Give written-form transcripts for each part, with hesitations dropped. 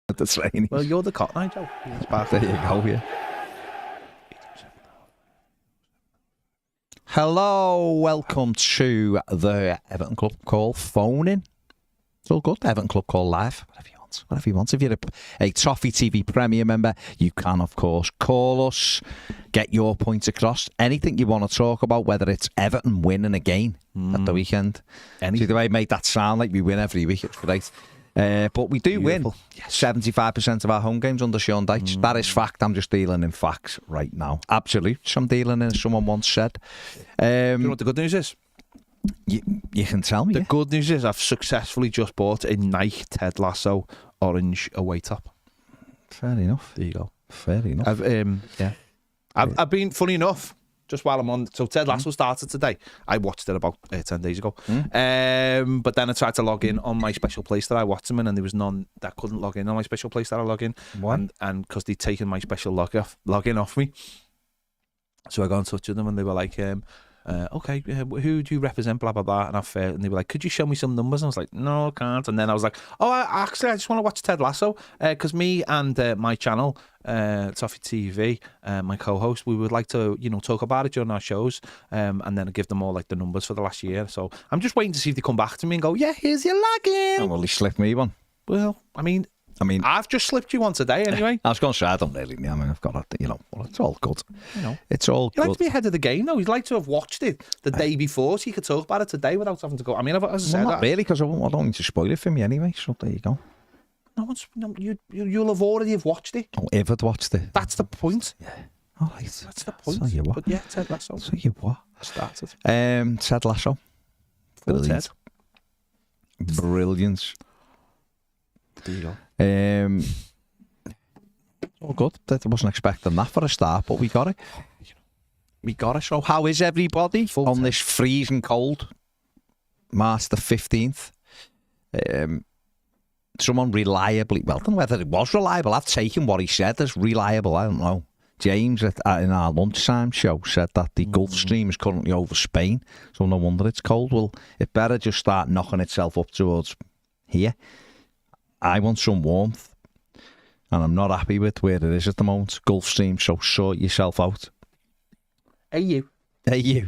at the training. Well, you're the Cotton Eye, Joe. There you go, yeah. Hello, welcome to the Everton Club Call phone-in. It's all good, Everton Club Call live, whatever you want. If you're a Toffee TV Premier member, you can, of course, call us, get your points across. Anything you want to talk about, whether it's Everton winning a game at the weekend. See the way I made that sound like we win every week, it's great. But we do win 75% of our home games under Sean Dyche. That is fact. I'm just dealing in facts right now. Absolute. I'm dealing in, as someone once said. Do you know what the good news is? You can tell me. The good news is I've successfully just bought a Nike Ted Lasso orange away top. Fair enough. There you go. Fair enough. I've been, funny enough, just while I'm on, so Ted Lasso started today. I watched it about 10 days ago. But then I tried to log in on my special place that I watched them in, and there was none that couldn't log in on my special place that I log in. Why? And because they'd taken my special login off me. So I got in touch with them, and they were like, okay, who do you represent, blah, blah, blah. And they were like, could you show me some numbers? And I was like, no, I can't. And then I was like, I just want to watch Ted Lasso, because me and my channel, Toffee TV, my co-host, we would like to, talk about it during our shows, and then give them all like the numbers for the last year. So I'm just waiting to see if they come back to me and go, yeah, here's your login. Oh, well, he slipped me one. Well, I mean, I've just slipped you one today anyway. I was going to say, I don't really. I mean, I've got it. It's all good. It's all good. You'd like to be ahead of the game, though. You'd like to have watched it the day before, so you could talk about it today without having to go. I mean, as I said, not really, because I don't want to spoil it for me anyway. So there you go. You'll have already have watched it. Oh, if I'd watched it. That's the point. Yeah. All right. That's the point. So you what? But yeah, Ted Lasso. So you what? Started. Ted Lasso. Brilliant. Brilliance. There you go. All good. I wasn't expecting that for a start, but we got it. So how is everybody on this freezing cold March the 15th? Someone reliably, well, I don't know whether it was reliable. I've taken what he said as reliable. I don't know. James in our lunchtime show said that the Gulf Stream is currently over Spain, so no wonder it's cold. Well, it better just start knocking itself up towards here. I want some warmth, and I'm not happy with where it is at the moment. Gulf Stream, so sort yourself out. Hey you.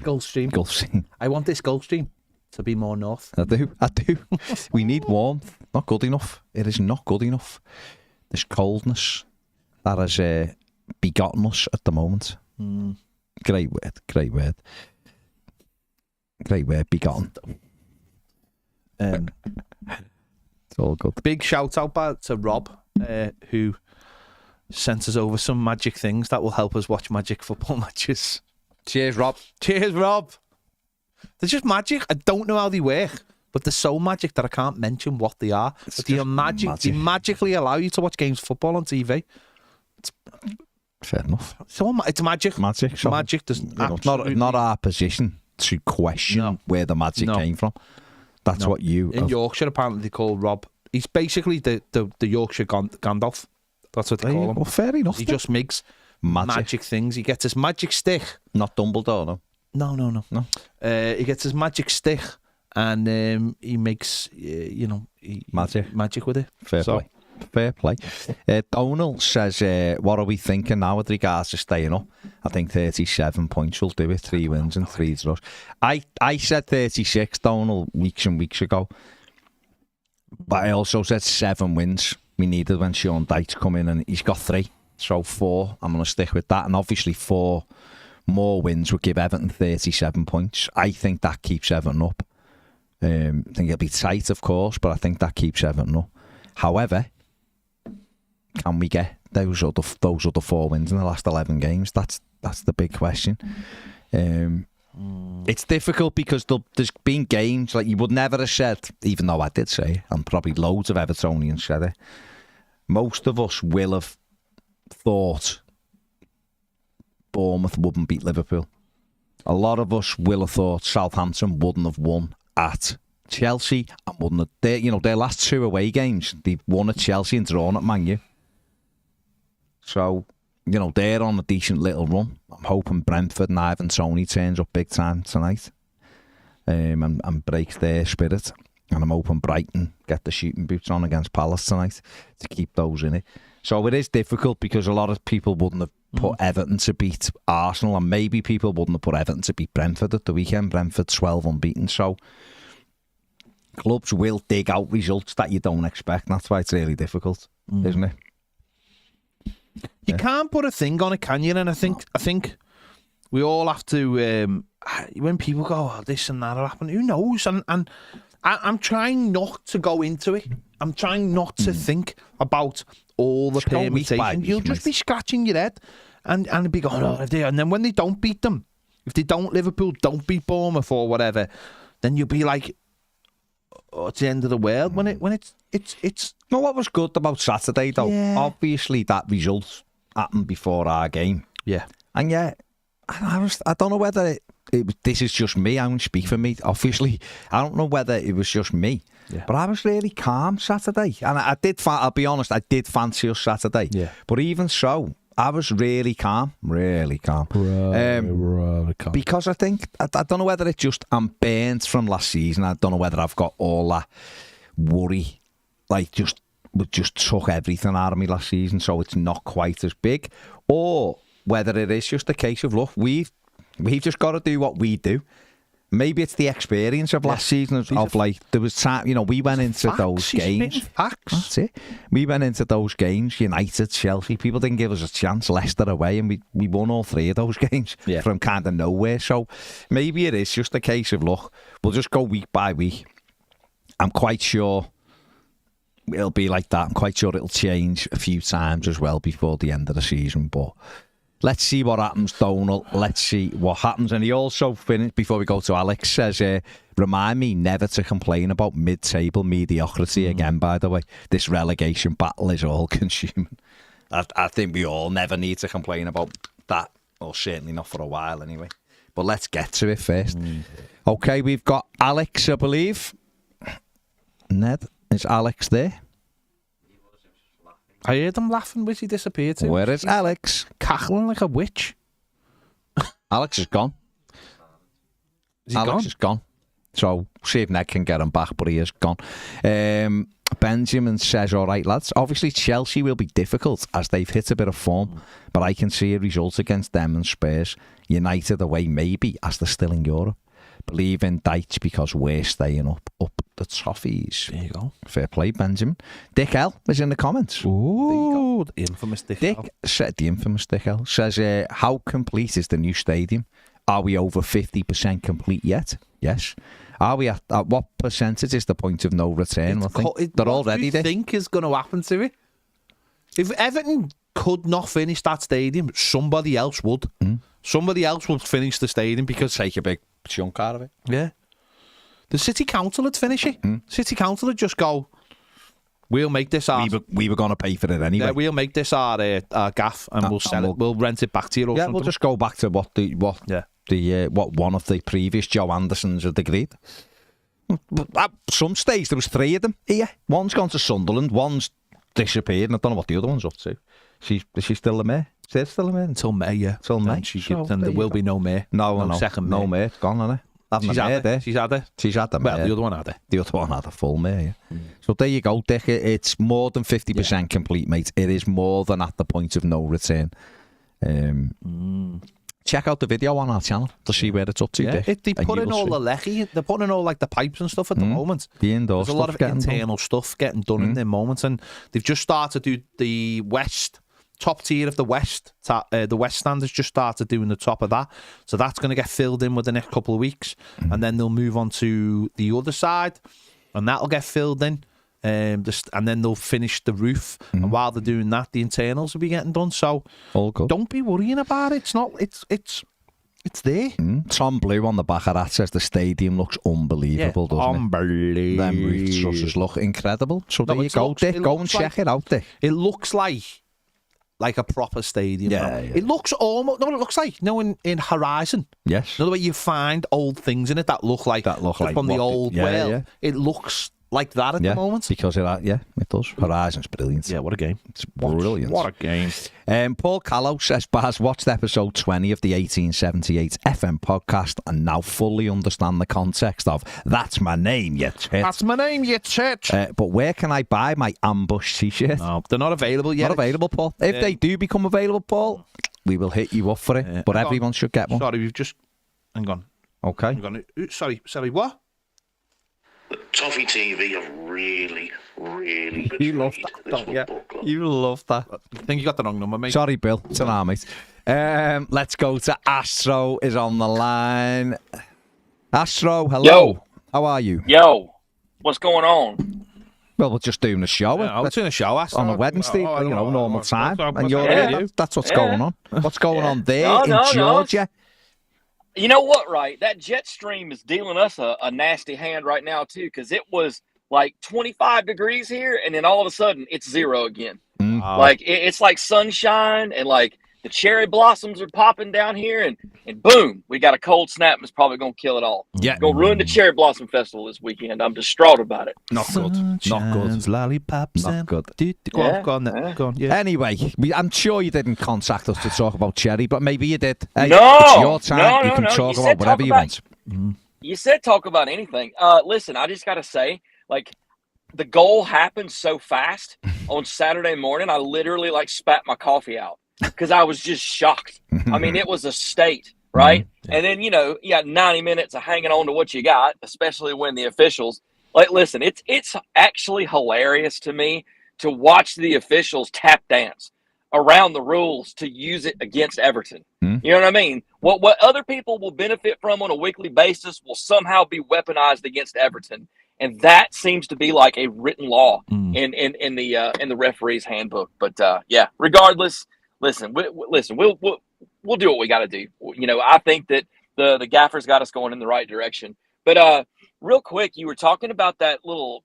Gulf Stream. I want this Gulf Stream to be more north. I do. We need warmth. Not good enough. It is not good enough. This coldness that has begotten us at the moment. Great word. Begotten. It's all good. Big shout out to Rob, who sent us over some magic things that will help us watch magic football matches. Cheers, Rob. They're just magic. I don't know how they work, but they're so magic that I can't mention what they are. But they are magic. They magically allow you to watch games of football on TV. Fair enough. So it's magic. So, magic. There's not our position to question where the magic came from. That's what you... In Yorkshire, apparently they call Rob... He's basically the Yorkshire Gandalf. That's what they call him. Well, fair enough. He just makes magic things. He gets his magic stick. Not Dumbledore, no? No. He gets his magic stick and he makes, magic with it. Fair play. Donald says, what are we thinking now with regards to staying up? I think 37 points will do it. 3 wins and 3 draws. I said 36, Donald, weeks and weeks ago. But I also said 7 wins we needed when Sean Dyche come in, and he's got 3. So 4, I'm going to stick with that. And obviously 4 more wins would give Everton 37 points. I think that keeps Everton up. I think it'll be tight, of course, but I think that keeps Everton up. However, can we get those other 4 wins in the last 11 games? That's the big question. It's difficult because there's been games like you would never have said, even though I did say it, and probably loads of Evertonians said it. Most of us will have thought Bournemouth wouldn't beat Liverpool. A lot of us will have thought Southampton wouldn't have won at Chelsea and wouldn't have, their last 2 away games, they've won at Chelsea and drawn at Man U. So, they're on a decent little run. I'm hoping Brentford and Ivan Toney turns up big time tonight and breaks their spirit. And I'm hoping Brighton get the shooting boots on against Palace tonight to keep those in it. So it is difficult because a lot of people wouldn't have put Everton to beat Arsenal, and maybe people wouldn't have put Everton to beat Brentford at the weekend. Brentford's 12 unbeaten. So clubs will dig out results that you don't expect. That's why it's really difficult, isn't it? You can't put a thing on it, can you? And I think we all have to. When people go, "Oh, this and that will happen," who knows? And I'm trying not to go into it. I'm trying not to think about all the permutations. You'll just be scratching your head and be going, "Oh, and then when they don't beat them, if they don't Liverpool, don't beat Bournemouth or whatever, then you'll be like, oh, it's the end of the world." When it's. No, what was good about Saturday though? Yeah. Obviously, that result happened before our game. Yeah, and I don't know whether this is just me. I won't speak for me. Obviously, I don't know whether it was just me. Yeah. But I was really calm Saturday, and I'll be honest, I did fancy us Saturday. Yeah. But even so, I was really calm, really calm. Really calm. Because I think I don't know whether it's just I'm burnt from last season. I don't know whether I've got all that worry, like just took everything out of me last season, so it's not quite as big, or whether it is just a case of look, we've just got to do what we do. Maybe it's the experience of last season of like there was time, we went into those games. Facts. That's it. We went into those games. United, Chelsea. People didn't give us a chance. Leicester away, and we won all 3 of those games from kind of nowhere. So maybe it is just a case of look, we'll just go week by week. I'm quite sure it'll be like that. I'm quite sure it'll change a few times as well before the end of the season, but. Let's see what happens, Donald. Let's see what happens. And he also finished, before we go to Alex, says, remind me never to complain about mid-table mediocrity again, by the way. This relegation battle is all-consuming. I think we all never need to complain about that, or certainly not for a while anyway. But let's get to it first. Okay, we've got Alex, I believe. Ned, is Alex there? I heard him laughing, which he disappeared to. Where is Alex? Cackling like a witch. Alex is gone. Alex is gone. So, see if Ned can get him back, but he is gone. Benjamin says, all right, lads. Obviously, Chelsea will be difficult as they've hit a bit of form, but I can see a result against them and Spurs. United away, maybe, as they're still in Europe. Believe in Dyche because we're staying up the Toffees. There you go. Fair play, Benjamin. Dick L is in the comments. Ooh, the infamous Dick L. The infamous Dick L says, how complete is the new stadium? Are we over 50% complete yet? Yes. Are we at what percentage is the point of no return? I think they're already there. What do you think is going to happen to it? If Everton could not finish that stadium, somebody else would. Somebody else would finish the stadium because... Take a big chunk out of it. Yeah. The City Council would finish it. City Council would just go, we'll make this our... We were going to pay for it anyway. Yeah, we'll make this our gaff and we'll sell it. We'll rent it back to you or something. We'll just go back to what one of the previous Joe Andersons had agreed. At some stage, there was 3 of them here. One's gone to Sunderland, one's disappeared, and I don't know what the other one's up to. Is she still the mayor? Is still the mayor? Until May, yeah. Till May. And there will be no mayor. No second mayor. No mayor. It's gone, isn't it? She's had it. She's had the mayor. Well, the other one had it. The other one had a full mayor, yeah. So there you go, Dick. It's more than 50% complete, mate. It is more than at the point of no return. Check out the video on our channel to see where it's up to, Dick. They put in all the lecky. They're putting in all like the pipes and stuff at the moment. The indoor There's a lot of internal stuff getting done in the moment, and they've just started to do the West. Top tier of the West, the West stand has just started doing the top of that. So that's going to get filled in with the next couple of weeks. And then they'll move on to the other side and that'll get filled in. And then they'll finish the roof. And while they're doing that, the internals will be getting done. So all good. Don't be worrying about it. It's there. Tom Blue on the back of that says the stadium looks unbelievable, doesn't it? Unbelievable. Them roof trusses look incredible. So there you go, Dick. Go and check it out, Dick. It looks like a proper stadium. Yeah. It looks almost... No, it looks like... in Horizon. Yes. You know the way you find old things in it that look like from the old world. Yeah. It looks like that at the moment. Because of that, it does. Horizon's brilliant. Yeah, what a game. It's brilliant. What a game. Paul Callow says, Baz watched episode 20 of the 1878 FM podcast and now fully understand the context of "That's my name, you tit." That's my name, you tit. But where can I buy my ambush t-shirt? No, they're not available yet. Not available, Paul. If they do become available, Paul, we will hit you up for it. But everyone should get one. Sorry, we've just... Hang on. Okay. Hang on. Sorry, what? The Toffee TV have really You love that, don't you? You love that. I think you got the wrong number, mate. Sorry, Bill. It's an army. Let's go to Astro is on the line. Astro, hello. Yo. How are you? Yo, what's going on? Well, we're just doing a show. I was doing a show, Astro. On a Wednesday, normal time. And you're Yeah. here. That's what's going on. What's going on there in No. Georgia? You know what, right? That jet stream is dealing us a nasty hand right now, too, because it was like 25 degrees here, and then all of a sudden, it's 0 again. Like, it's like sunshine, and like the cherry blossoms are popping down here, and boom, we got a cold snap, and it's probably going to kill it all. Yeah. Going to ruin the Cherry Blossom Festival this weekend. I'm distraught about it. Not good. Not good. Lollipops. Not good. Go on. Go on. Yeah. Anyway, I'm sure you didn't contact us to talk about Cherry, but maybe you did. Hey, No, it's your time. no, You can no. talk You about said whatever talk you about- want. You said talk about anything. Listen, I just got to say, like, the goal happened so fast on Saturday morning. I literally like spat my coffee out because I was just shocked. I mean, it was a state, right? And then, you got 90 minutes of hanging on to what you got, especially when the officials, like, listen, it's actually hilarious to me to watch the officials tap dance around the rules to use it against Everton. You know what I mean? What other people will benefit from on a weekly basis will somehow be weaponized against Everton. And that seems to be like a written law in the referee's handbook. But regardless, listen, we'll do what we got to do. I think that the gaffers got us going in the right direction. But real quick, you were talking about that little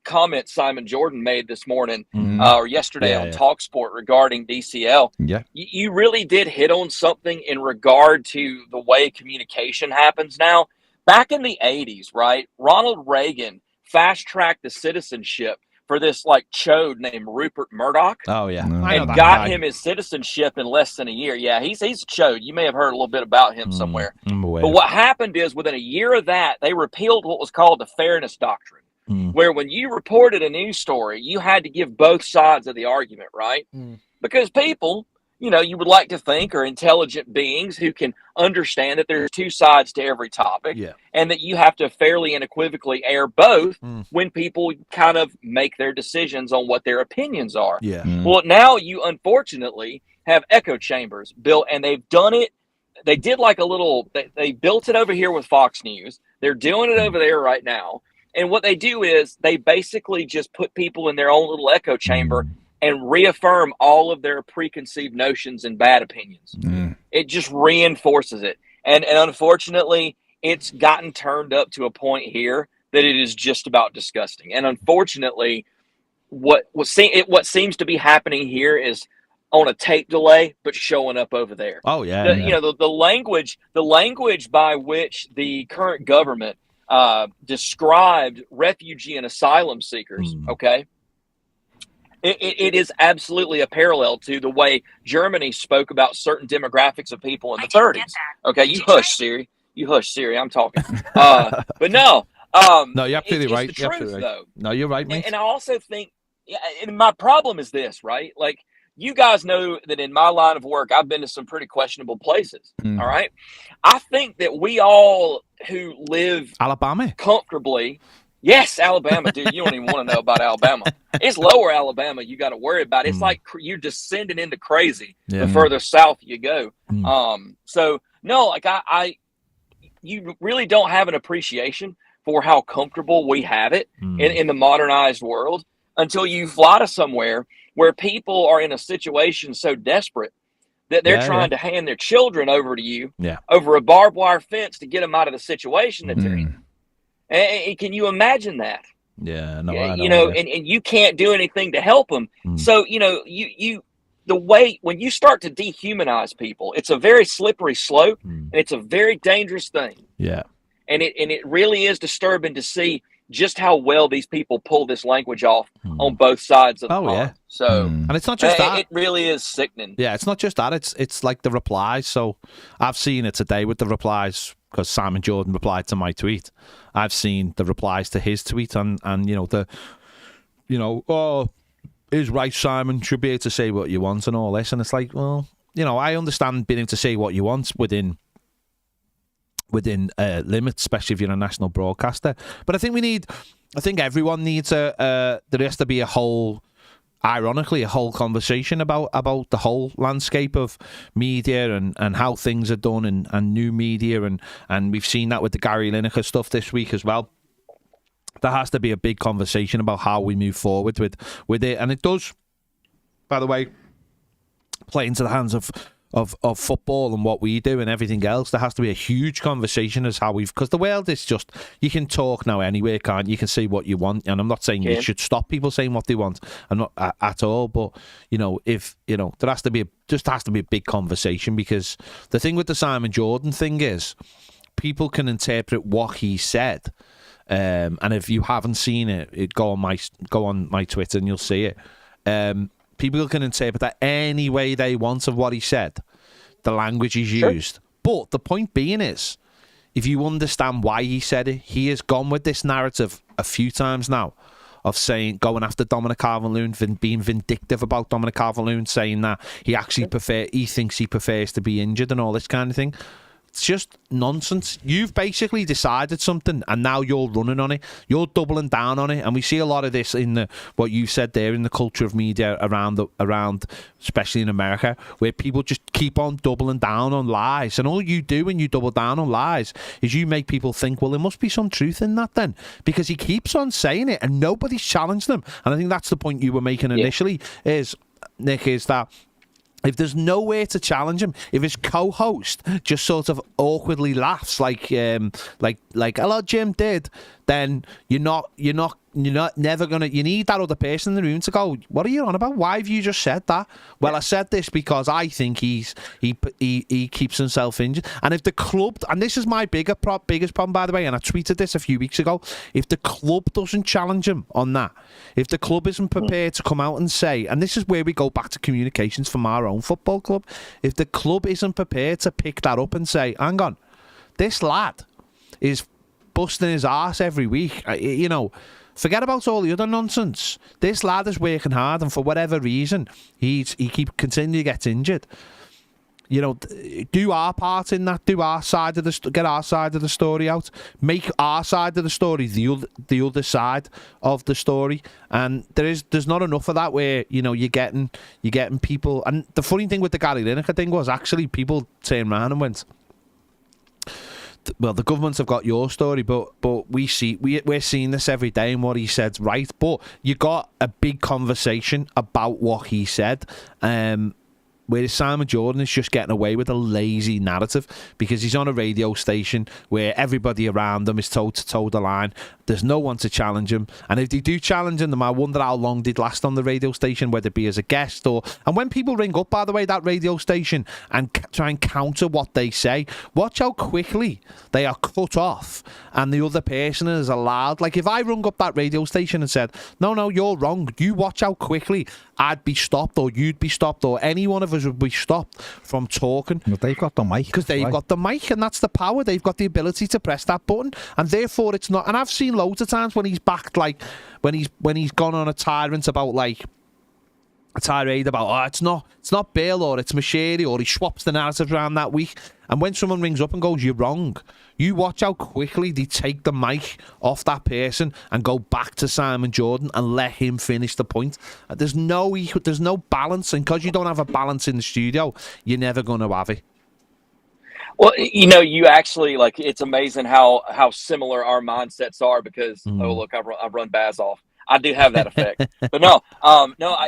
comment Simon Jordan made this morning or yesterday on TalkSport regarding DCL. Yeah, you really did hit on something in regard to the way communication happens now. Back in the 80s, right, Ronald Reagan fast-tracked the citizenship for this, like, chode named Rupert Murdoch. Oh, yeah. And got him his citizenship in less than a year. Yeah, he's a chode. You may have heard a little bit about him somewhere. But what happened is within a year of that, they repealed what was called the Fairness Doctrine, where when you reported a news story, you had to give both sides of the argument, right? Because people... you would like to think are intelligent beings who can understand that there's two sides to every topic and that you have to fairly and unequivocally air both when people kind of make their decisions on what their opinions are. Well, now you unfortunately have echo chambers built, and they've done it. They did like a little, they built it over here with Fox News. They're doing it over there right now. And what they do is they basically just put people in their own little echo chamber and reaffirm all of their preconceived notions and bad opinions. It just reinforces it. And unfortunately, it's gotten turned up to a point here that it is just about disgusting. And unfortunately, what seems to be happening here is on a tape delay, but showing up over there. Oh, yeah. The language by which the current government described refugee and asylum seekers, okay? It is absolutely a parallel to the way Germany spoke about certain demographics of people in the 30s. Okay, you hush, Siri. I'm talking. But no. No, you're absolutely right. It's the truth, though. No, you're right, mate. And I also think, and my problem is this, right? Like, you guys know that in my line of work, I've been to some pretty questionable places. All right. I think that we all who live Alabama comfortably. Yes, Alabama, dude. You don't even want to know about Alabama. It's lower Alabama you got to worry about. It's like you're descending into crazy the further south you go. So, no, like you really don't have an appreciation for how comfortable we have it in the modernized world until you fly to somewhere where people are in a situation so desperate that they're trying to hand their children over to you over a barbed wire fence to get them out of the situation that they're in. And can you imagine that? Yeah, no, and you can't do anything to help them. So, the way when you start to dehumanize people, it's a very slippery slope, and it's a very dangerous thing. Yeah, and it really is disturbing to see just how well these people pull this language off on both sides of the pond. Yeah. So, and it's not just that. It really is sickening. Yeah, it's not just that. It's like the replies. So I've seen it today with the replies because Simon Jordan replied to my tweet. I've seen the replies to his tweet and is right, Simon, should be able to say what you want and all this. And it's like, well, I understand being able to say what you want within limits, especially if you're a national broadcaster. But I think everyone needs there has to be a whole conversation about the whole landscape of media and how things are done and new media. And we've seen that with the Gary Lineker stuff this week as well. There has to be a big conversation about how we move forward with it. And it does, by the way, play into the hands of football and what we do and everything else. There has to be a huge conversation as how because the world is just, you can talk now anywhere, can't you? You can say what you want, and I'm not saying you should stop people saying what they want. I'm not at all, but if there has to be a big conversation, because the thing with the Simon Jordan thing is people can interpret what he said. And if you haven't seen it, go on my Twitter and you'll see it. People can interpret that any way they want of what he said, the language he's used. But the point being is, if you understand why he said it, he has gone with this narrative a few times now of going after Dominic Calvert-Lewin, being vindictive about Dominic Calvert-Lewin, saying that he thinks he prefers to be injured and all this kind of thing. It's just nonsense. You've basically decided something and now you're running on it. You're doubling down on it. And we see a lot of this in what you said there, in the culture of media around, especially in America, where people just keep on doubling down on lies. And all you do when you double down on lies is you make people think, well, there must be some truth in that then, because he keeps on saying it and nobody's challenged him. And I think that's the point you were making initially, Nick, is that if there's nowhere to challenge him, if his co-host just sort of awkwardly laughs like hello Jim did, then you're never gonna. You need that other person in the room to go, what are you on about? Why have you just said that? Well, I said this because I think he keeps himself injured. And if the club, and this is my biggest problem, by the way, and I tweeted this a few weeks ago, if the club doesn't challenge him on that, if the club isn't prepared to come out and say, and this is where we go back to communications from our own football club, if the club isn't prepared to pick that up and say, hang on, this lad is busting his arse every week, forget about all the other nonsense. This lad is working hard, and for whatever reason, he continually gets injured. Do our part in that. Do our side of get our side of the story out. Make our side of the story the other side of the story. And there's not enough of that where you're getting people. And the funny thing with the Gary Lineker thing was actually people turned around and went, well, the governments have got your story, but we're seeing this every day, and what he said's right. But you got a big conversation about what he said. Whereas Simon Jordan is just getting away with a lazy narrative because he's on a radio station where everybody around him is told to toe the line. There's no one to challenge him. And if they do challenge him, I wonder how long they'd last on the radio station, whether it be as a guest or... And when people ring up, by the way, that radio station and try and counter what they say, watch how quickly they are cut off and the other person is allowed. Like, if I rung up that radio station and said, no, you're wrong, you watch how quickly I'd be stopped, or you'd be stopped, or any one of us would be stopped from talking. But they've got the mic. Because they've got the mic, and that's the power. They've got the ability to press that button, and therefore it's not... And I've seen loads of times when he's backed, like, when he's gone on a tirade about, it's not Bill, or it's Machete, or he swaps the narrative around that week. And when someone rings up and goes, you're wrong, you watch how quickly they take the mic off that person and go back to Simon Jordan and let him finish the point. There's no balance, and because you don't have a balance in the studio, you're never going to have it. Well, you actually, like, it's amazing how similar our mindsets are because, oh, look, I've run Baz off. I do have that effect. But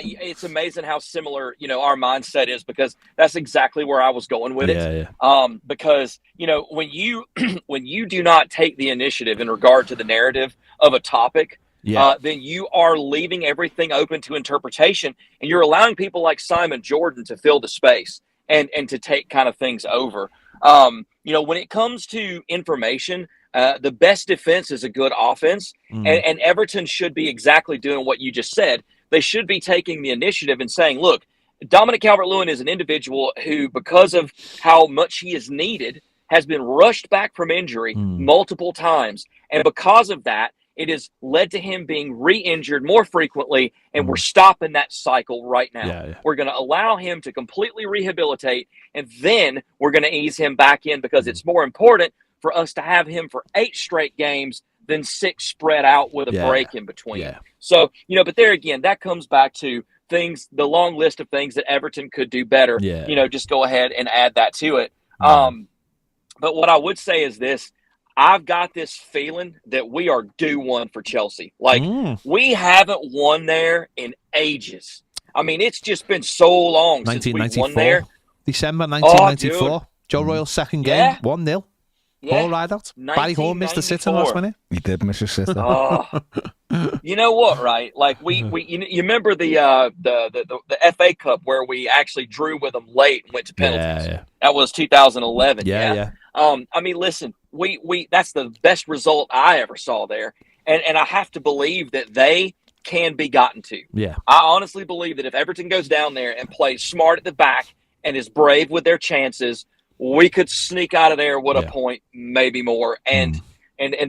it's amazing how similar, our mindset is, because that's exactly where I was going with it. Yeah. Because, when you do not take the initiative in regard to the narrative of a topic, then you are leaving everything open to interpretation, and you're allowing people like Simon Jordan to fill the space and to take kind of things over. When it comes to information, The best defense is a good offense, and Everton should be exactly doing what you just said. They should be taking the initiative and saying, look, Dominic Calvert-Lewin is an individual who, because of how much he is needed, has been rushed back from injury multiple times. And because of that, it has led to him being re-injured more frequently, and we're stopping that cycle right now. Yeah. We're going to allow him to completely rehabilitate, and then we're going to ease him back in because it's more important for us to have him for 8 straight games than 6 spread out with a break in between. Yeah. So, but there again, that comes back to things, the long list of things that Everton could do better. Yeah. Just go ahead and add that to it. But what I would say is this. I've got this feeling that we are due one for Chelsea. Like, we haven't won there in ages. I mean, it's just been so long since we won there. December 1994. Oh, Joe Royal's second game, 1-0. Yeah. All right out. Barry Hall missed the sitter last minute. He did miss his sitter. You know what, right? Like you remember the FA Cup where we actually drew with them late and went to penalties. Yeah. That was 2011. Yeah. I mean, listen, we that's the best result I ever saw there, and I have to believe that they can be gotten to. Yeah. I honestly believe that if Everton goes down there and plays smart at the back and is brave with their chances, we could sneak out of there with a point, maybe more. And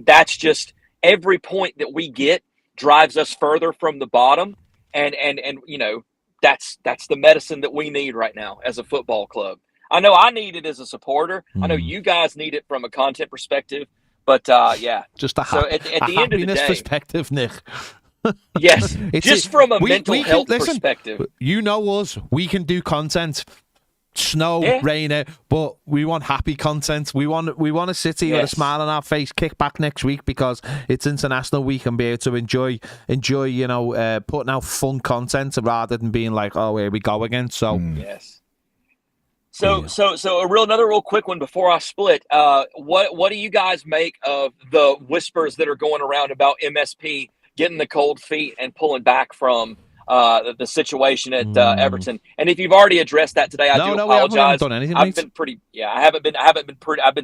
that's just every point that we get drives us further from the bottom. And that's the medicine that we need right now as a football club. I know I need it as a supporter. I know you guys need it from a content perspective. But just at the end of the day, perspective, Nick. Yes, just from a mental health perspective. You know us. We can do content. Snow, rain, but we want happy content. We want a city with a smile on our face, kick back next week because it's International Week and be able to enjoy putting out fun content rather than being like, oh, here we go again. So yes. So another real quick one before I split. What do you guys make of the whispers that are going around about MSP getting the cold feet and pulling back from the situation at Everton? And if you've already addressed that today, I do apologize. We haven't done anything, I've been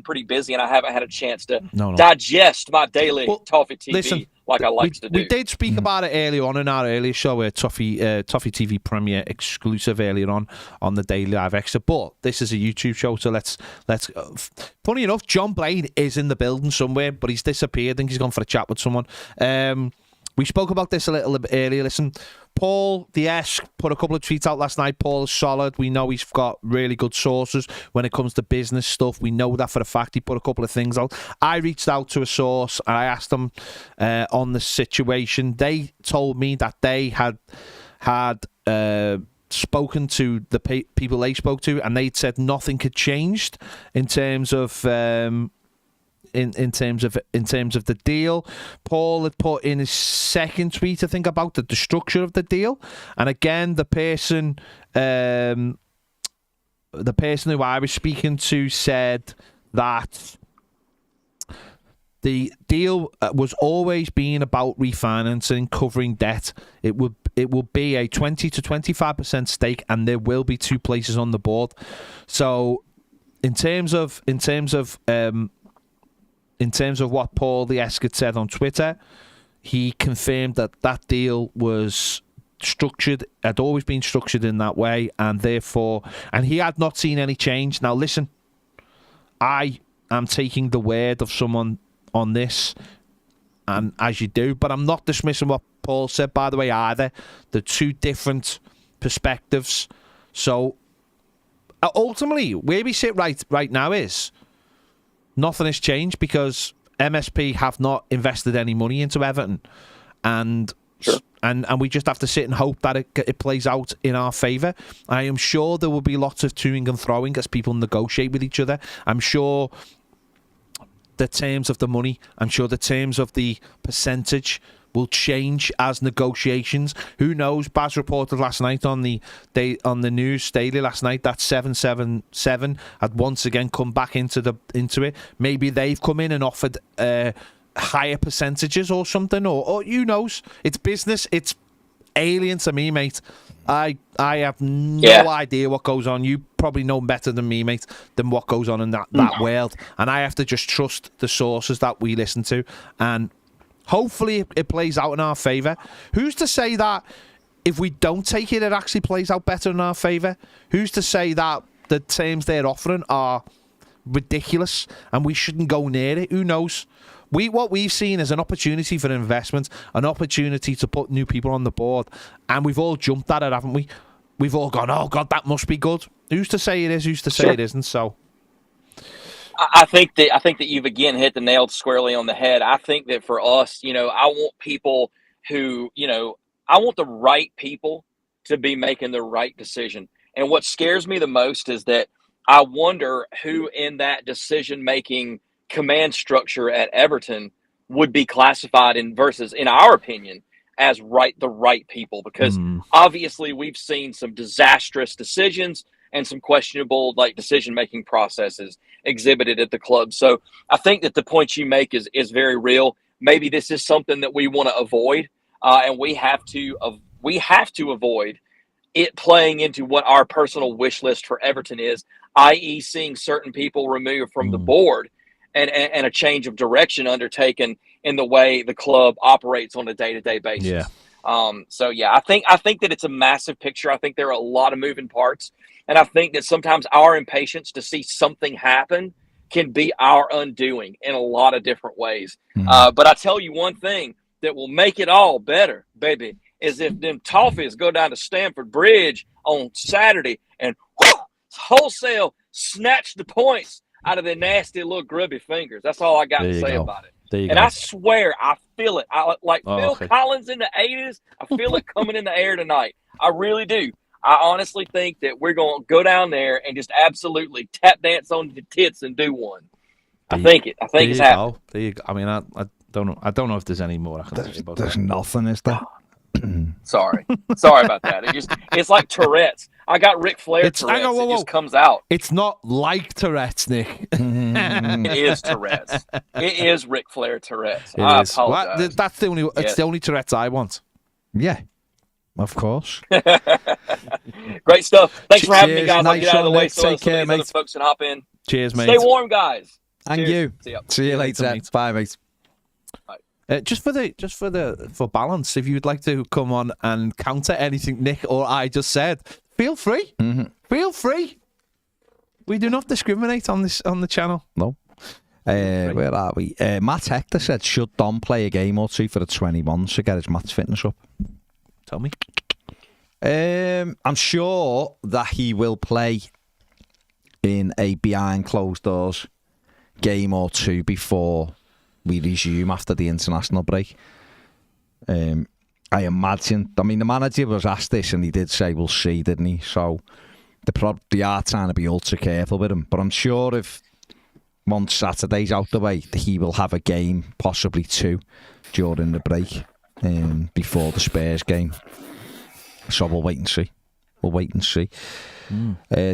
pretty busy, and I haven't had a chance to digest my daily Toffee TV like I like to do. We did speak about it earlier on in our earlier show, Toffee TV Premier exclusive earlier on the Daily Live Extra. But this is a YouTube show, so let's. Funny enough, John Blaine is in the building somewhere, but he's disappeared. I think he's gone for a chat with someone. We spoke about this a little bit earlier. Listen, Paul the Esk put a couple of tweets out last night. Paul is solid. We know he's got really good sources when it comes to business stuff. We know that for a fact. He put a couple of things out. I reached out to a source and I asked them on the situation. They told me that they had spoken to the people they spoke to, and they'd said nothing had changed in terms of in terms of the deal. Paul had put in his second tweet, I think, about the structure of the deal, and again, the person who I was speaking to said that the deal was always being about refinancing, covering debt. It will be a 20 to 25% stake, and there will be 2 places on the board. So, in terms of what Paul the Esk had said on Twitter, he confirmed that deal was structured, had always been structured in that way, and he had not seen any change. Now, listen, I am taking the word of someone on this, and as you do, but I'm not dismissing what Paul said, by the way, either. They're 2 different perspectives. So, ultimately, where we sit right now is nothing has changed because MSP have not invested any money into Everton, and we just have to sit and hope that it plays out in our favour. I am sure there will be lots of toing and throwing as people negotiate with each other. I'm sure the terms of the money, I'm sure the terms of the percentage will change as negotiations. Who knows? Baz reported last night on the news daily last night that 777 had once again come back into it. Maybe they've come in and offered higher percentages or something, or who knows? It's business. It's alien to me, mate. I have no idea what goes on. You probably know better than me, mate, than what goes on in that world. And I have to just trust the sources that we listen to. And hopefully it plays out in our favour. Who's to say that if we don't take it, it actually plays out better in our favour? Who's to say that the terms they're offering are ridiculous and we shouldn't go near it? Who knows? What we've seen is an opportunity for investment, an opportunity to put new people on the board, and we've all jumped at it, haven't we? We've all gone, oh God, that must be good. Who's to say it is? Who's to say it isn't? So, I think that you've again hit the nail squarely on the head. I think that for us, I want people who, I want the right people to be making the right decision. And what scares me the most is that I wonder who in that decision-making command structure at Everton would be classified in our opinion, as the right people. Because obviously we've seen some disastrous decisions and some questionable decision-making processes exhibited at the club. So I think that the point you make is very real. Maybe this is something that we want to avoid, and we have to avoid it playing into what our personal wish list for Everton is, i.e. seeing certain people removed from the board and a change of direction undertaken in the way the club operates on a day-to-day basis. Yeah. I think that it's a massive picture. I think there are a lot of moving parts, and I think that sometimes our impatience to see something happen can be our undoing in a lot of different ways. But I tell you one thing that will make it all better, baby, is if them Toffees go down to Stamford Bridge on Saturday and wholesale snatch the points out of their nasty little grubby fingers. That's all I got to say about it. And I swear, I feel it. Phil Collins in the 80s, I feel it coming in the air tonight. I really do. I honestly think that we're going to go down there and just absolutely tap dance on the tits and do one. I think it's happening. There you go. I mean, I don't know if there's any more I can say about that. There's nothing, is there? Sorry about that. It's like Tourette's. I got Ric Flair Tourette's. It just comes out. It's not like Tourette's, Nick. It is Tourette's. It is Ric Flair Tourette's. I apologize. Well, that's the only. It's the only Tourette's I want. Yeah, of course. Great stuff. Thanks for having me, guys. Nice I'll get out of the way so take care, mate. other folks can hop in. Cheers, mate. Stay warm, guys. And Cheers. you. See you later. Bye, mate. Bye. For balance, if you'd like to come on and counter anything Nick or I just said, feel free. Feel free. We do not discriminate on the channel. No. Where are we? Matt Hector said, should Don play a game or two for the 21s to get his match fitness up? Tell me. I'm sure that he will play in a behind closed doors game or two before we resume after the international break. I imagine. I mean, the manager was asked this and he did say, we'll see, didn't he? So they are trying to be ultra careful with him. But I'm sure if once Saturday's out the way, he will have a game, possibly two, during the break before the Spurs game. So we'll wait and see.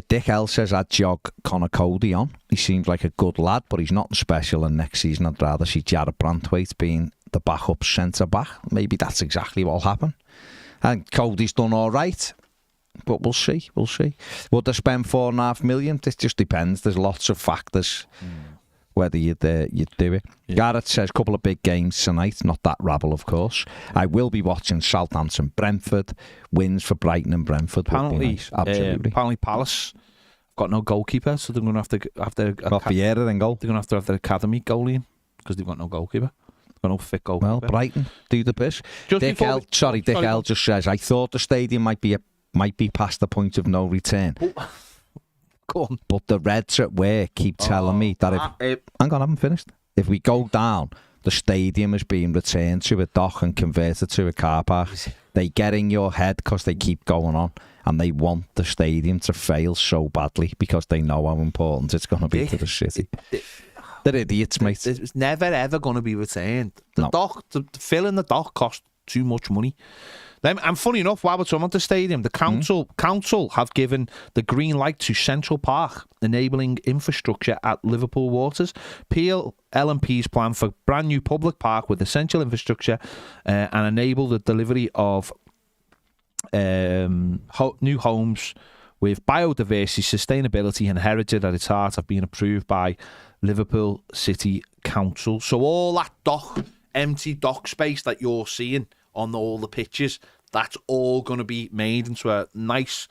Dick L says, I'd jog Connor Cody on. He seems like a good lad, but he's nothing special, and next season I'd rather see Jared Brantwaite being the backup centre-back. Maybe that's exactly what'll happen. And Cody's done all right, but we'll see. Would they spend $4.5 million? This just depends. There's lots of factors whether you'd do it. Yeah. Garrett says, a couple of big games tonight, not that rabble, of course. I will be watching Southampton, Brentford, wins for Brighton and Brentford. Apparently, nice. Absolutely. Apparently Palace got no goalkeeper, so they're going to have to have their Vieira in goal. They're going to have their academy goalie in because they've got no goalkeeper. They've got no fit goalkeeper. Well, Brighton do the best. Dick L just says, I thought the stadium might be past the point of no return. Go on. But the Reds at work keep telling me that hang on, I haven't finished. If we go down, the stadium is being returned to a dock and converted to a car park. They get in your head because they keep going on, and they want the stadium to fail so badly because they know how important it's going to be to the city. They're idiots, mate. It's never ever going to be returned. The dock, filling the dock costs too much money. And funny enough, while we're talking about the stadium, the council have given the green light to Central Park, enabling infrastructure at Liverpool Waters. Peel L&P's plan for brand new public park with essential infrastructure and enable the delivery of new homes with biodiversity, sustainability and heritage at its heart have been approved by Liverpool City Council. So all that empty dock space that you're seeing on all the pictures, that's all going to be made into a nice,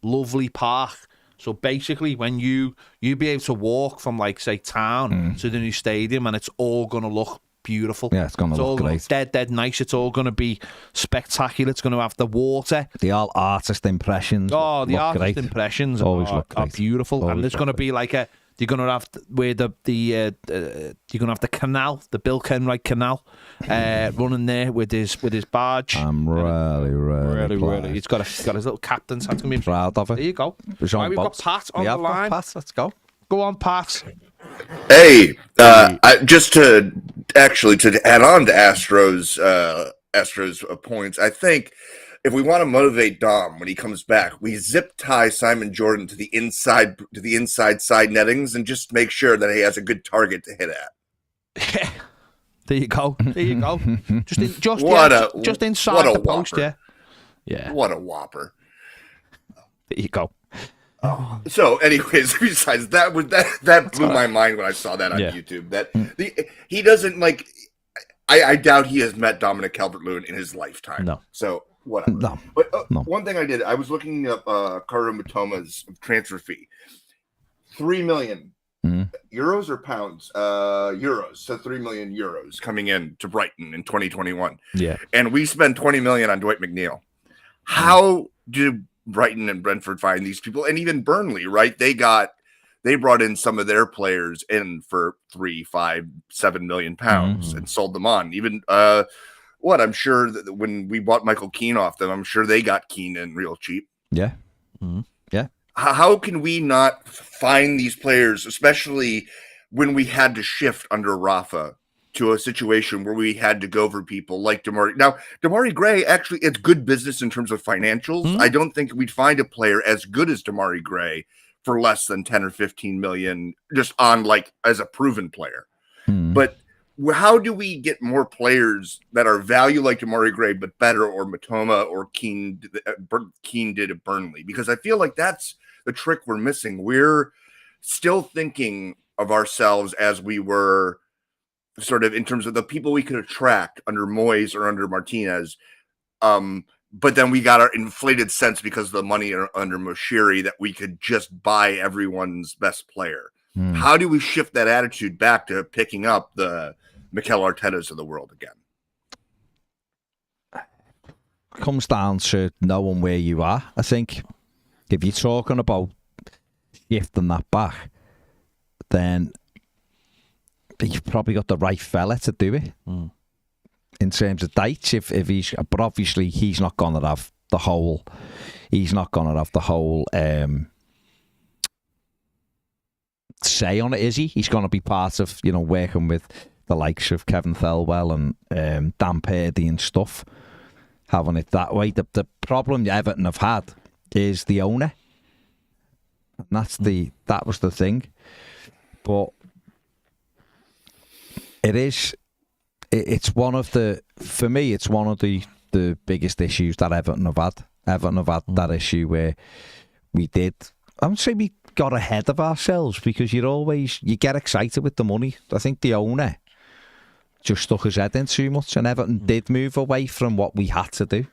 lovely park. So basically, when you'll be able to walk from, like, say, town to the new stadium, and it's all going to look beautiful. Yeah, it's going to look great. Dead nice. It's all going to be spectacular. It's going to have the water. The all artist impressions. Oh, the artist great. impressions Always are beautiful. Always and there's going to be like you're going to have where you're going to have the canal, the Bill Kenwright Canal, running there with his barge. I'm really. He's got his little captain's hat. Going to be proud of it. There you go. Right, we've got Pat on the line. Pat, let's go. Go on, Pat. Hey, just to add on to Astro's points, I think if we want to motivate Dom when he comes back, we zip tie Simon Jordan to the inside side nettings and just make sure that he has a good target to hit at. Yeah. There you go. Just inside what a the post, whopper. Yeah. What a whopper. There you go. So, anyways, besides that blew my mind when I saw that on YouTube. That he doesn't like. I doubt he has met Dominic Calvert-Lewin in his lifetime. No. So whatever. No. But No. One thing I did, I was looking up Karu Matoma's transfer fee. 3 million euros or pounds? Euros. So 3 million euros coming in to Brighton in 2021. Yeah. And we spent 20 million on Dwight McNeil. How do Brighton and Brentford find these people? And even Burnley, right? They brought in some of their players in for 3, 5, 7 million pounds and sold them on. Even I'm sure that when we bought Michael Keane off them, I'm sure they got Keane in real cheap. Yeah. Yeah. How can we not find these players, especially when we had to shift under Rafa to a situation where we had to go for people like Damari? Now, Damari Gray, actually, it's good business in terms of financials. I don't think we'd find a player as good as Damari Gray for less than 10 or 15 million, just on as a proven player. But how do we get more players that are value like Damari Gray, but better, or Matoma or Keane did at Burnley? Because I feel like that's the trick we're missing. We're still thinking of ourselves as we were sort of in terms of the people we could attract under Moyes or under Martinez. But then we got our inflated sense because of the money under Moshiri that we could just buy everyone's best player. How do we shift that attitude back to picking up the Mikel Artetas of the world again? Comes down to knowing where you are. I think if you're talking about shifting that back, then you've probably got the right fella to do it. In terms of dates, if he's, but obviously he's not going to have the whole. He's not going to have the whole say on it, is he? He's going to be part of working with the likes of Kevin Thelwell and Dan Purdy and stuff, having it that way. The problem Everton have had is the owner. And that was the thing. But it's one of the biggest issues that Everton have had. Everton have had that issue where I would say we got ahead of ourselves, because you get excited with the money. I think the owner just stuck his head in too much, and Everton did move away from what we had to do.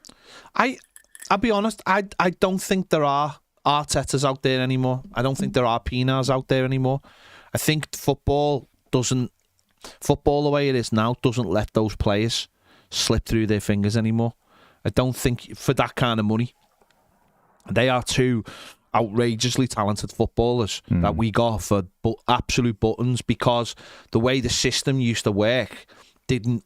I'll be honest, I don't think there are Artetas out there anymore. I don't think there are Pinars out there anymore. I think football the way it is now doesn't let those players slip through their fingers anymore. I don't think for that kind of money. They are too outrageously talented footballers that we got for absolute buttons, because the way the system used to work didn't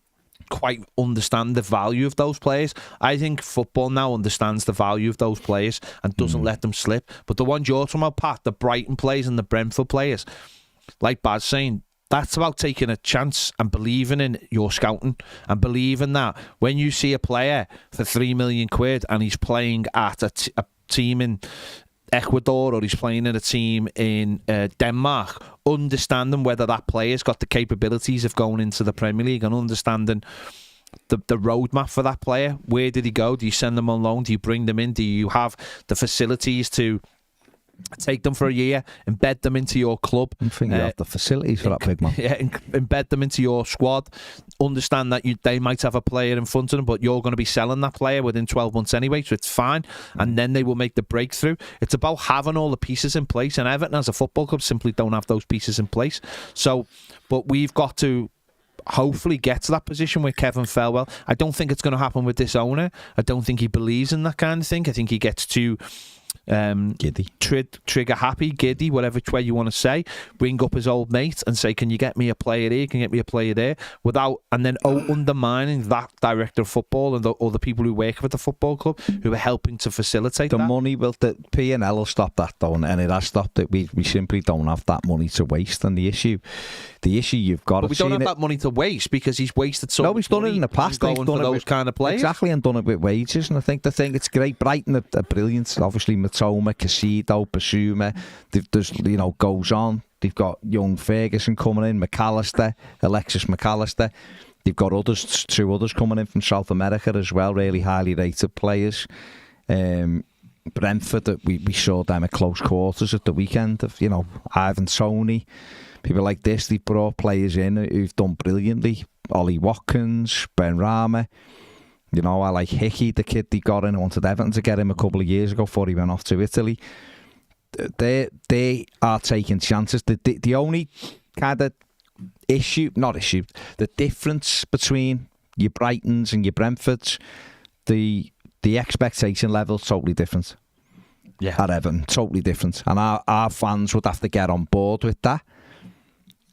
quite understand the value of those players. I think football now understands the value of those players and doesn't let them slip. But the ones you're talking about, Pat, the Brighton players and the Brentford players, like Bad's saying, that's about taking a chance and believing in your scouting and believing that when you see a player for £3 million and he's playing at a team in Ecuador or he's playing in a team in Denmark, understanding whether that player's got the capabilities of going into the Premier League and understanding the roadmap for that player. Where did he go? Do you send them on loan? Do you bring them in? Do you have the facilities to take them for a year, embed them into your club? I think you have the facilities for that, big man. Yeah, embed them into your squad. Understand that they might have a player in front of them, but you're going to be selling that player within 12 months anyway, so it's fine. And then they will make the breakthrough. It's about having all the pieces in place, and Everton as a football club simply don't have those pieces in place. So, but we've got to hopefully get to that position with Kevin Felwell. I don't think it's going to happen with this owner. I don't think he believes in that kind of thing. I think he gets too giddy, trigger happy, giddy, whatever way you want to say. Bring up his old mate and say, can you get me a player here, can you get me a player there, and then undermining that director of football and or the people who work with the football club who are helping to facilitate the that. money. Well, the P&L will stop that though, and it has stopped it. We simply don't have that money to waste, and the issue you've got. But we don't have that money to waste because he's wasted so much. No, he's done it in the past. He's done it with kind of players. Exactly, and done it with wages. And I think it's great. Brighton are brilliant. Obviously, Matoma, Casido, Basuma. There's goes on. They've got young Ferguson coming in, Alexis McAllister. They've got two others coming in from South America as well, really highly rated players. Brentford, that we saw them at close quarters at the weekend. Of Ivan Toney, people like this. They've brought players in who've done brilliantly. Ollie Watkins, Ben Rama. I like Hickey, the kid they got in. I wanted Everton to get him a couple of years ago before he went off to Italy. They are taking chances. The only kind of the difference between your Brightons and your Brentfords, the expectation level is totally different. Yeah, at Everton, totally different, and our fans would have to get on board with that.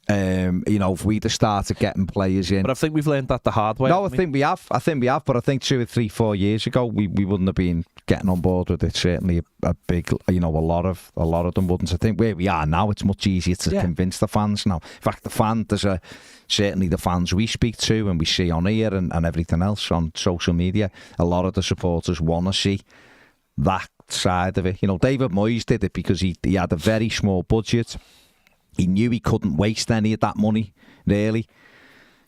If we'd have started getting players in. But I think we've learned that the hard way. No, I think we have, but I think 2 or 3, 4 years ago, we wouldn't have been getting on board with it. Certainly a big, a lot of them wouldn't. I think where we are now, it's much easier to convince the fans now. In fact, certainly the fans we speak to and we see on here and everything else on social media, a lot of the supporters want to see that side of it. David Moyes did it because he had a very small budget. He knew he couldn't waste any of that money, really.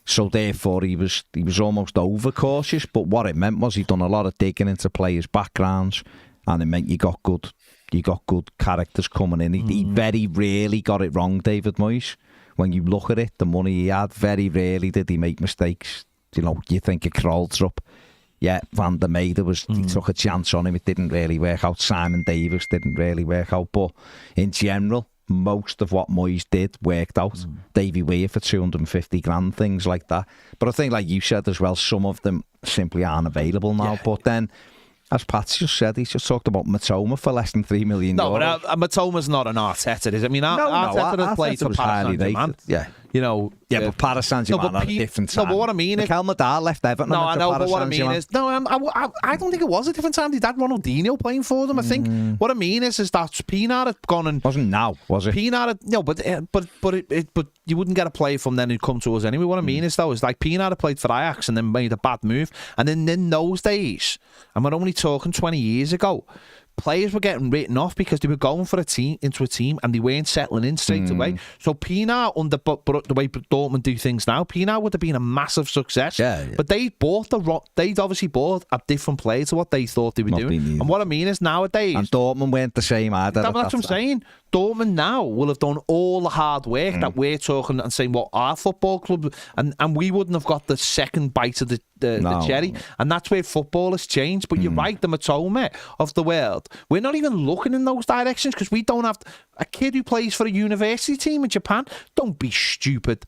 So therefore, he was almost overcautious. But what it meant was he'd done a lot of digging into players' backgrounds, and it meant you got good characters coming in. He very rarely got it wrong, David Moyes. When you look at it, the money he had, very rarely did he make mistakes. You think of Kroltrup. Yeah, Van der Meijden he took a chance on him. It didn't really work out. Simon Davis didn't really work out. But in general, most of what Moyes did worked out. Davy Weir for 250 grand, things like that. But I think, like you said as well, some of them simply aren't available now. Yeah. But then, as Pat's just said, he's just talked about Matoma for less than €3 million. No, but Matoma's not an Arteta, is it? I mean, Arteta has played for Paris Saint-Germain. Yeah. But Paris Saint-Germain at a different time. No, but what I mean is... Mikel Madar left Everton. No, I know, but what I mean is... No, I don't think it was a different time. They had Ronaldinho playing for them, I think. What I mean is that Pienaar had gone and... Wasn't now, was it? Pienaar had... No, but you wouldn't get a player from then who'd come to us anyway. What I mean is, though, is like Pienaar had played for Ajax and then made a bad move. And then in those days, and we're only talking 20 years ago, players were getting written off because they were going into a team and they weren't settling in straight away. So Pienaar, but the way Dortmund do things now, Pienaar would have been a massive success. Yeah. But they'd obviously bought a different player to what they thought they were doing. And what I mean is nowadays, and Dortmund weren't the same either. That's what I'm saying. Dortmund now will have done all the hard work that we're talking and saying what our football club, and we wouldn't have got the second bite of the cherry. And that's where football has changed. But you're right, the Matoma of the world, we're not even looking in those directions because we don't have a kid who plays for a university team in Japan. Don't be stupid.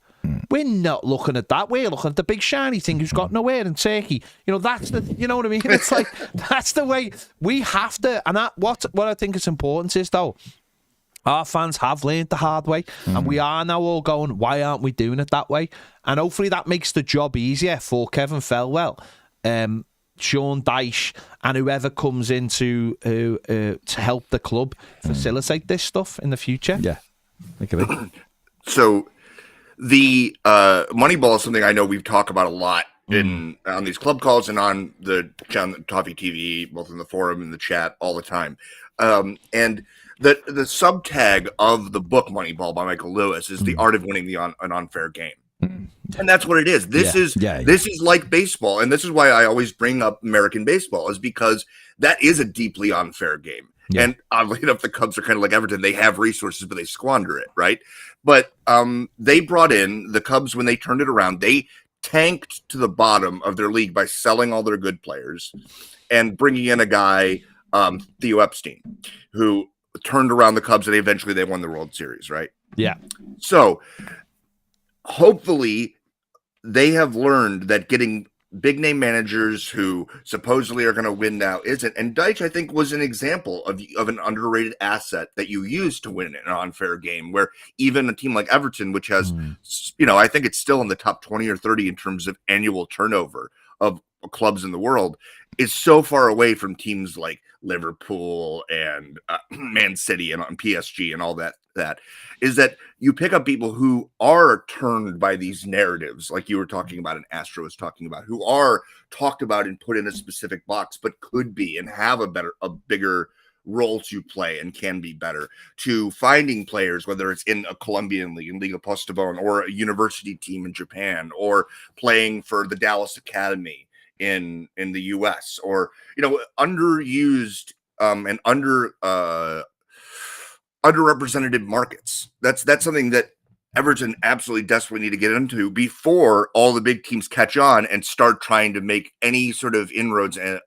We're not looking at that. We're looking at the big shiny thing who's got nowhere in Turkey. That's you know what I mean? It's like, that's the way we have to. And what I think is important is, though, our fans have learned the hard way, and we are now all going, why aren't we doing it that way? And hopefully that makes the job easier for Kevin Felwell, Sean Dyche, and whoever comes in to help the club facilitate this stuff in the future. Yeah, I agree. So the Moneyball is something I know we've talked about a lot on these club calls and on the Toffee TV, both in the forum and the chat all the time. And the subtag of the book Moneyball by Michael Lewis is the art of winning an unfair game. And that's what it is. This is like baseball, and this is why I always bring up American baseball, is because that is a deeply unfair game. Yeah. And oddly enough, the Cubs are kind of like Everton. They have resources, but they squander it, right? But they brought in the Cubs when they turned it around. They tanked to the bottom of their league by selling all their good players and bringing in a guy, Theo Epstein, who turned around the Cubs, and eventually they won the World Series, right? Yeah. So hopefully they have learned that getting big name managers who supposedly are going to win now isn't. And Deitch, I think, was an example of an underrated asset that you use to win an unfair game, where even a team like Everton, which has, I think it's still in the top 20 or 30 in terms of annual turnover of clubs in the world, is so far away from teams like Liverpool and Man City and PSG and all that is that you pick up people who are turned by these narratives, like you were talking about and Astro was talking about, who are talked about and put in a specific box, but could be and have a bigger role to play and can be better, to finding players, whether it's in a Colombian league, in Liga Postobon, or a university team in Japan, or playing for the Dallas Academy in the US, or underused and underrepresented markets. That's something that Everton absolutely desperately need to get into before all the big teams catch on and start trying to make any sort of inroads and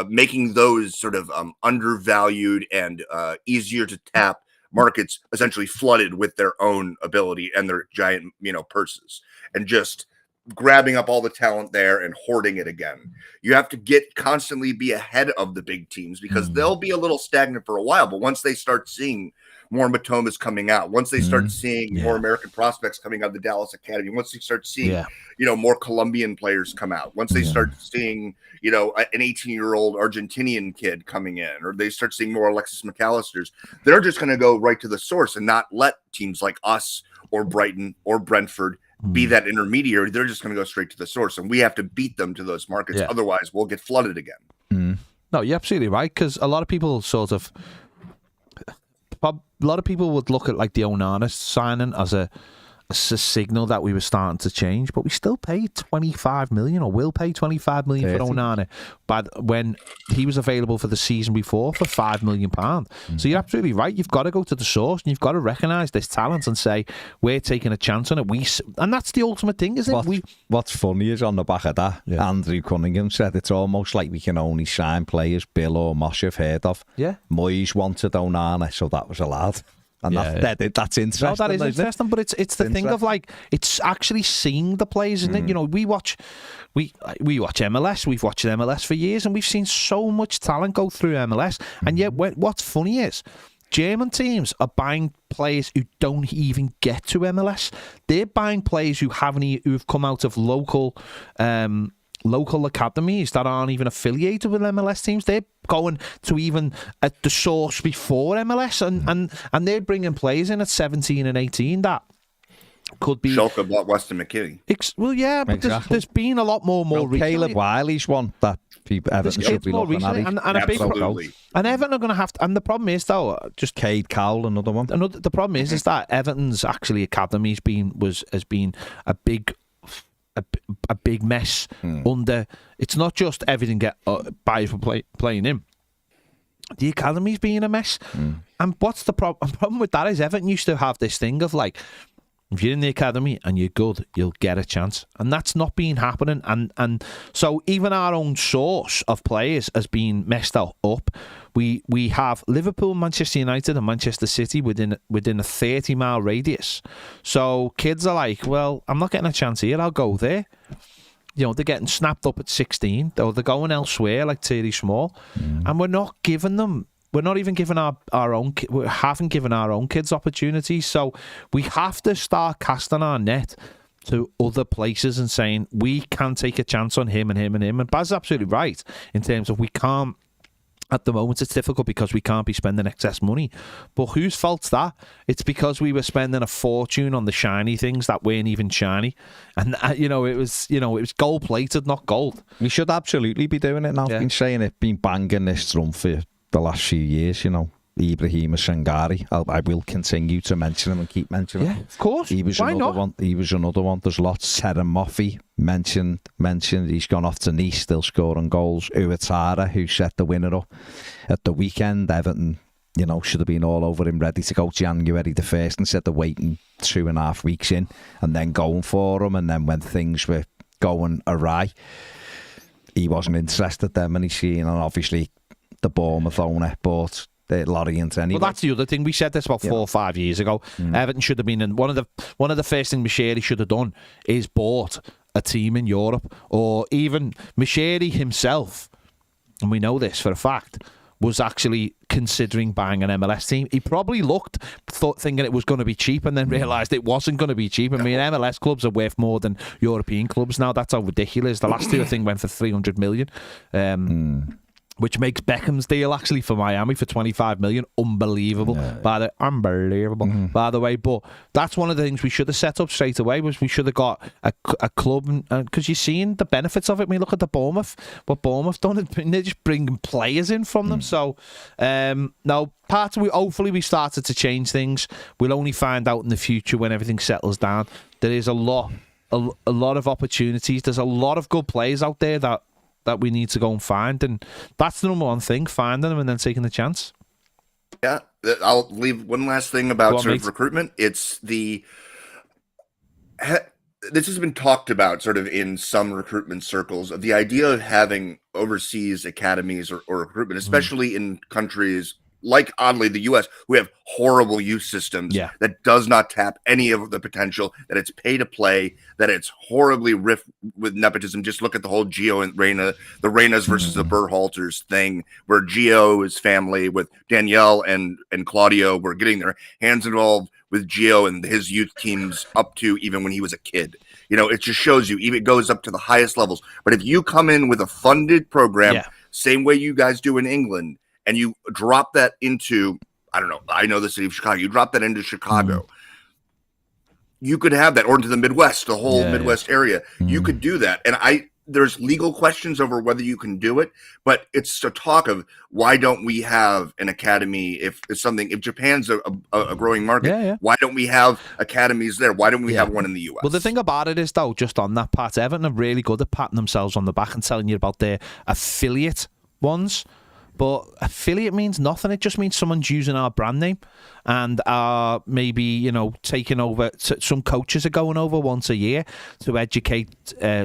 making those sort of undervalued and easier to tap markets essentially flooded with their own ability and their giant purses, and just grabbing up all the talent there and hoarding it again. You have to constantly be ahead of the big teams, because they'll be a little stagnant for a while, but once they start seeing more Matomas coming out, once they start seeing more American prospects coming out of the Dallas Academy, once they start seeing more Colombian players come out, once they start seeing an 18-year-old Argentinian kid coming in, or they start seeing more Alexis McAllisters, they're just going to go right to the source and not let teams like us or Brighton or Brentford be that intermediary. They're just going to go straight to the source, and we have to beat them to those markets. Otherwise we'll get flooded again. No, you're absolutely right, because a lot of people would look at like the Onana signing as a signal that we were starting to change, but we still paid 25 million, or will pay 25 million for Onana when he was available for the season before for £5 million. So you're absolutely right. You've got to go to the source, and you've got to recognise this talent and say, we're taking a chance on it. And that's the ultimate thing, isn't it? What's funny is, on the back of that, Andrew Cunningham said it's almost like we can only sign players Bill or Mosh have heard of. Yeah. Moyes wanted Onana, so that was allowed. And that's interesting. No, that is interesting, but it's the thing of like, it's actually seeing the players, isn't it? We watch MLS. We've watched MLS for years, and we've seen so much talent go through MLS. And yet, what's funny is, German teams are buying players who don't even get to MLS. They're buying players who've come out of local academies that aren't even affiliated with MLS teams. They're going to even at the source before MLS, and they're bringing players in at 17 and 18 that could be. Schalke bought Weston McKennie. Well, yeah, but there's been a lot more recently. Caleb Wiley's one that Everton should be looking at. And Absolutely. And Everton are going to have to. And the problem is, though, just Cade Cowell, another one. The problem is that Everton's actually academy has been a big mess under. It's not just Everton get buys for playing him. The academy's being a mess. And what's the problem with that is, Everton used to have this thing of like, if you're in the academy and you're good, you'll get a chance. And that's not been happening. And so even our own source of players has been messed up. We have Liverpool, Manchester United and Manchester City within a 30-mile radius. So kids are like, well, I'm not getting a chance here, I'll go there. They're getting snapped up at 16, or they're going elsewhere like Thierry Small. And we're not even giving our own. We haven't given our own kids opportunities. So we have to start casting our net to other places and saying we can take a chance on him and him and him. And Baz's absolutely right in terms of we can't. At the moment, it's difficult because we can't be spending excess money. But whose fault's that? It's because we were spending a fortune on the shiny things that weren't even shiny, and it was gold plated, not gold. We should absolutely be doing it now. I've been saying it, been banging this drum for the last few years. Ibrahima Sangare. I will continue to mention him and keep mentioning him. Yeah, of course. Why not? One. He was another one. There's lots. Terem Moffey mentioned. He's gone off to Nice, still scoring goals. Uatara, who set the winner up at the weekend. Everton, should have been all over him, ready to go January the 1st, instead of waiting 2.5 weeks in and then going for him. And then when things were going awry, he wasn't interested then when he's seen, and obviously the Bournemouth owner bought Lorient anyway. Well, that's the other thing. We said this about 4 or 5 years ago. Everton should have been in one of the first things Macheri should have done is bought a team in Europe, or even Macheri himself, and we know this for a fact, was actually considering buying an MLS team. He probably thinking it was going to be cheap, and then realised it wasn't going to be cheap. I mean, MLS clubs are worth more than European clubs now. That's how ridiculous. The last two, I think, went for 300 million. Which makes Beckham's deal actually for Miami for 25 million unbelievable. By the way, but that's one of the things we should have set up straight away. Was we should have got a club, because you're seeing the benefits of it. When you look at what Bournemouth done, they're just bringing players in from them. So now hopefully we started to change things. We'll only find out in the future when everything settles down. There is a lot of opportunities. There's a lot of good players out there that we need to go and find, and that's the number one thing, finding them and then taking the chance. Yeah, I'll leave one last thing about recruitment. It's this has been talked about sort of in some recruitment circles, of the idea of having overseas academies or recruitment, especially in countries like, oddly, the U.S., who have horrible youth systems that does not tap any of the potential, that it's pay to play, that it's horribly rife with nepotism. Just look at the whole Gio and Reina, the Reinas versus the Berhalters thing, where Gio's family with Danielle and Claudio were getting their hands involved with Gio and his youth teams up to even when he was a kid. It just shows you, even it goes up to the highest levels. But if you come in with a funded program, same way you guys do in England, and you drop that into, I don't know, I know the city of Chicago, you drop that into Chicago, you could have that, or into the Midwest, the whole Midwest area. You could do that. And there's legal questions over whether you can do it, but it's a talk of, why don't we have an academy if Japan's a growing market, why don't we have academies there? Why don't we have one in the US? Well, the thing about it is, though, just on that part, Everton are really good at patting themselves on the back and telling you about their affiliate ones. But affiliate means nothing. It just means someone's using our brand name and maybe, taking over. Some coaches are going over once a year to educate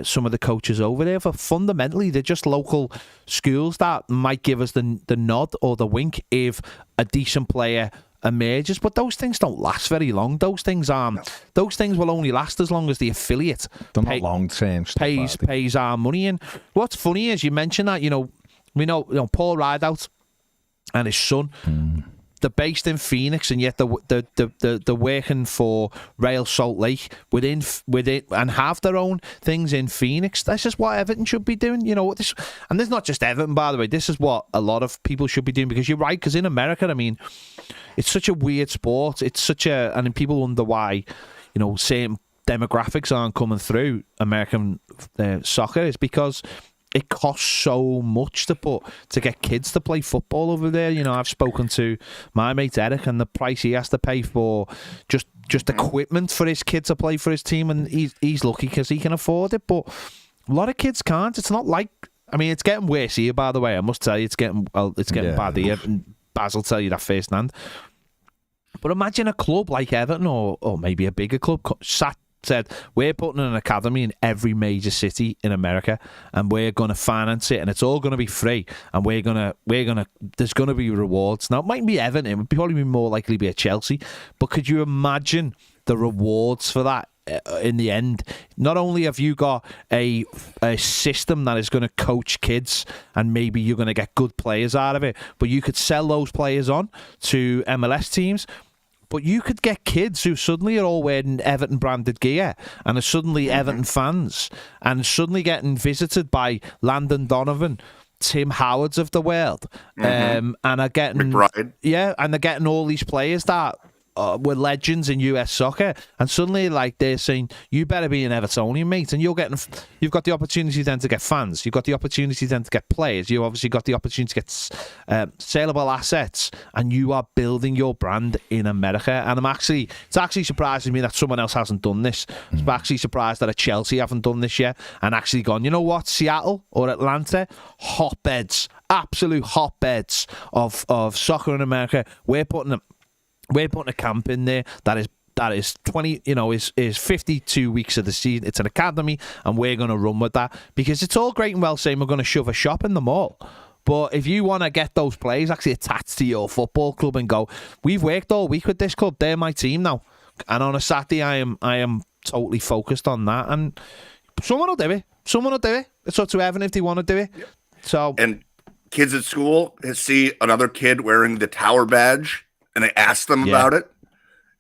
some of the coaches over there. But fundamentally, they're just local schools that might give us the nod or the wink if a decent player emerges. But those things don't last very long. Those things will only last as long as the affiliate long-term pays our money. And what's funny is, you mentioned that, we know Paul Rideout and his son, they're based in Phoenix, and yet they're working for Real Salt Lake within and have their own things in Phoenix. That's just what Everton should be doing. And this is not just Everton, by the way. This is what a lot of people should be doing, because you're right. Because in America, I mean, it's such a weird sport. And people wonder why, certain demographics aren't coming through American soccer. Is because it costs so much to get kids to play football over there. I've spoken to my mate Eric, and the price he has to pay for just equipment for his kid to play for his team, and he's lucky because he can afford it. But a lot of kids can't. It's not like, I mean, it's getting worse here, by the way. I must tell you, it's getting bad here, and Baz will tell you that firsthand. But imagine a club like Everton, or maybe a bigger club, said, we're putting an academy in every major city in America, and we're going to finance it, and it's all going to be free, and there's going to be rewards. Now, it mightn't be Everton, it would probably be more likely to be a Chelsea, but could you imagine the rewards for that? In the end, not only have you got a system that is going to coach kids, and maybe you're going to get good players out of it, but you could sell those players on to MLS teams. But you could get kids who suddenly are all wearing Everton branded gear and are suddenly Everton fans, and suddenly getting visited by Landon Donovan, Tim Howards of the world, and are getting McBride. and they're getting all these players that were legends in US soccer, and suddenly like they're saying you better be an Evertonian, mate, and you've got the opportunity then to get fans, you've got the opportunity then to get players, you obviously got the opportunity to get saleable assets, and you are building your brand in America. And it's actually surprising me that someone else hasn't done this. I'm actually surprised that Chelsea haven't done this yet and actually gone, you know what, Seattle or Atlanta, hotbeds, absolute hotbeds of soccer in America. We're putting a camp in there that is 20, is 52 weeks of the season. It's an academy, and we're going to run with that, because it's all great and well saying we're going to shove a shop in the mall. But if you want to get those players actually attached to your football club and go, we've worked all week with this club, they're my team now, and on a Saturday I am totally focused on that, and someone will do it. It's up to Evan if they want to do it. Yep. So, and kids at school see another kid wearing the Tower badge, and they ask them about it.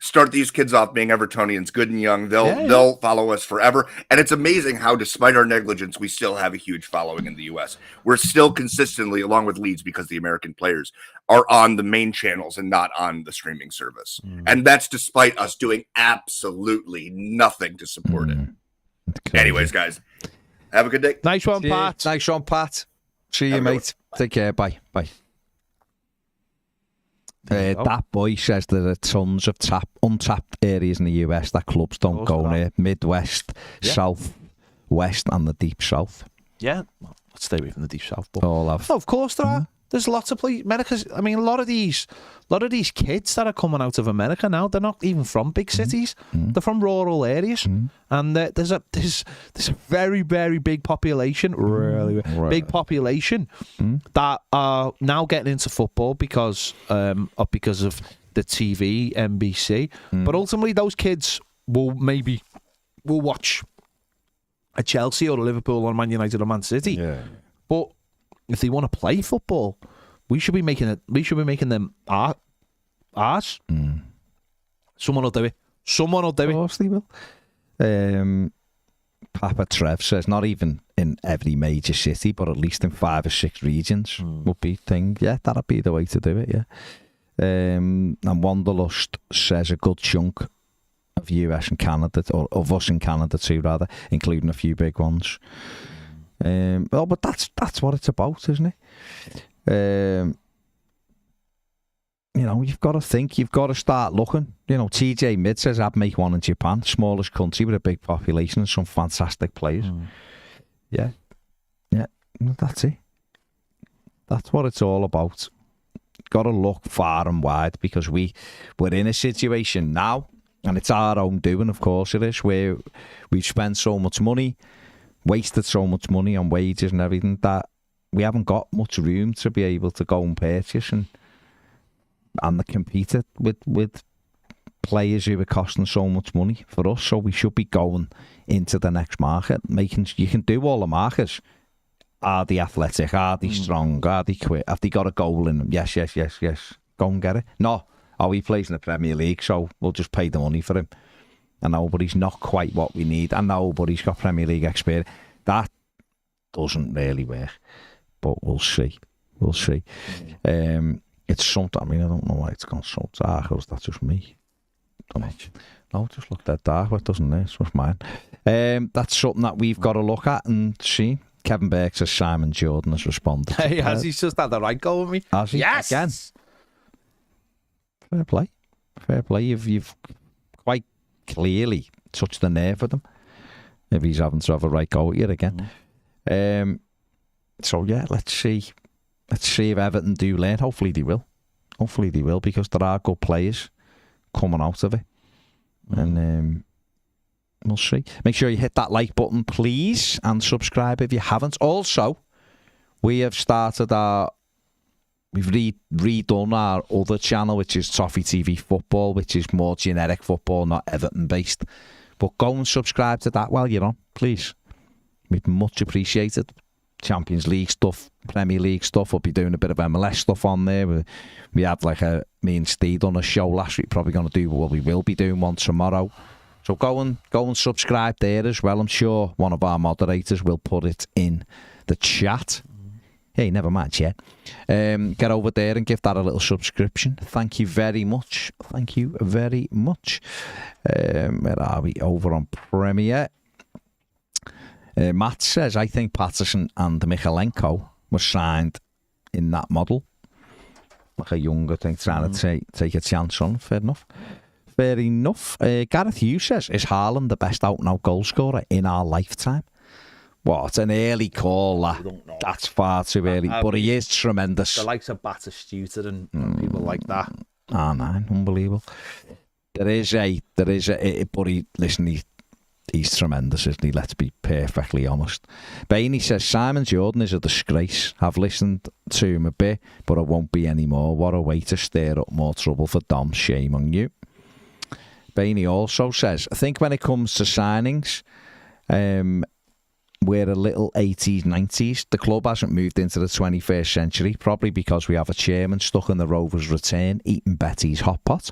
Start these kids off being Evertonians, good and young. They'll follow us forever. And it's amazing how, despite our negligence, we still have a huge following in the U.S. We're still consistently, along with Leeds, because the American players are on the main channels and not on the streaming service. And that's despite us doing absolutely nothing to support it. Anyways, guys, have a good day. Nice one, Pat. Nice one, Pat. See you, mate. Take care. Bye. That boy says there are tons of untapped areas in the US that clubs don't go near. Midwest, South, West, and the Deep South. Yeah, let's stay away from the Deep South. But of course there are. There's lots of places. America's. I mean, a lot of these kids that are coming out of America now, they're not even from big cities. They're from rural areas, and there's a very, very big population, big population that are now getting into football because of the TV, NBC. But ultimately, those kids will watch a Chelsea or a Liverpool or Man United or Man City. Yeah. But if they want to play football, we should be making them ours. Someone will do it. Of course they will. Papa Trev says not even in every major city, but at least in 5 or 6 regions would be thing. Yeah, that'd be the way to do it. Yeah. And Wanderlust says a good chunk of US and Canada, or of us in Canada too, rather, including a few big ones. But that's what it's about, isn't it? You've got to think, you've got to start looking. TJ Mid says I'd make one in Japan, smallest country with a big population and some fantastic players. Yeah, that's it. That's what it's all about. Got to look far and wide, because we're in a situation now, and it's our own doing, of course it is, where we've spent so much money, wasted so much money on wages and everything, that we haven't got much room to be able to go and purchase and compete with players who are costing so much money for us. So we should be going into the next market, you can do all the markets. Are they athletic? Are they strong? Are they quick? Have they got a goal in them? Yes. Go and get it. No, he plays in the Premier League, so we'll just pay the money for him. And nobody's not quite what we need, and nobody's got Premier League experience. That doesn't really work, but we'll see. It's something. I mean, I don't know why it's gone so dark, or is that just me? Don't know. No, it just looked that dark, but it doesn't. It's just mine. That's something that we've got to look at and see. Kevin Burke says Simon Jordan has responded. Hey, has he just had the right goal with me? Has he? Yes! Again. Fair play. You've quite clearly touched the nerve with him, if he's having to have a right go at you again. So yeah, let's see if Everton do learn. Hopefully they will, because there are good players coming out of it. And we'll see. Make sure you hit that like button, please, and subscribe if you haven't. Also, we have started we've redone our other channel, which is Toffee TV Football, which is more generic football, not Everton based. But go and subscribe to that while you're on, please. We'd much appreciate it. Champions League stuff, Premier League stuff. We'll be doing a bit of MLS stuff on there. We had me and Steve on a show last week. Probably going to do we will be doing one tomorrow. So go and subscribe there as well. I'm sure one of our moderators will put it in the chat. Hey, never mind, yeah. Get over there and give that a little subscription. Thank you very much. Thank you very much. Where are we? Over on Premier. Matt says, I think Patterson and Michalenko were signed in that model. Like a younger thing, trying to take a chance on. Fair enough. Fair enough. Gareth Hughes says, is Haaland the best out-and-out goal scorer in our lifetime? What, an early call, that's far too early, but he is tremendous. The likes of Batistuta and people like that. Man, unbelievable. There is a, but he's tremendous, isn't he? Let's be perfectly honest. Bainey says, Simon Jordan is a disgrace. I've listened to him a bit, but it won't be anymore. What a way to stir up more trouble for Dom. Shame on you. Bainey also says, I think when it comes to signings, we're a little 80s, 90s. The club hasn't moved into the 21st century, probably because we have a chairman stuck in the Rovers' return, eating Betty's hot pot.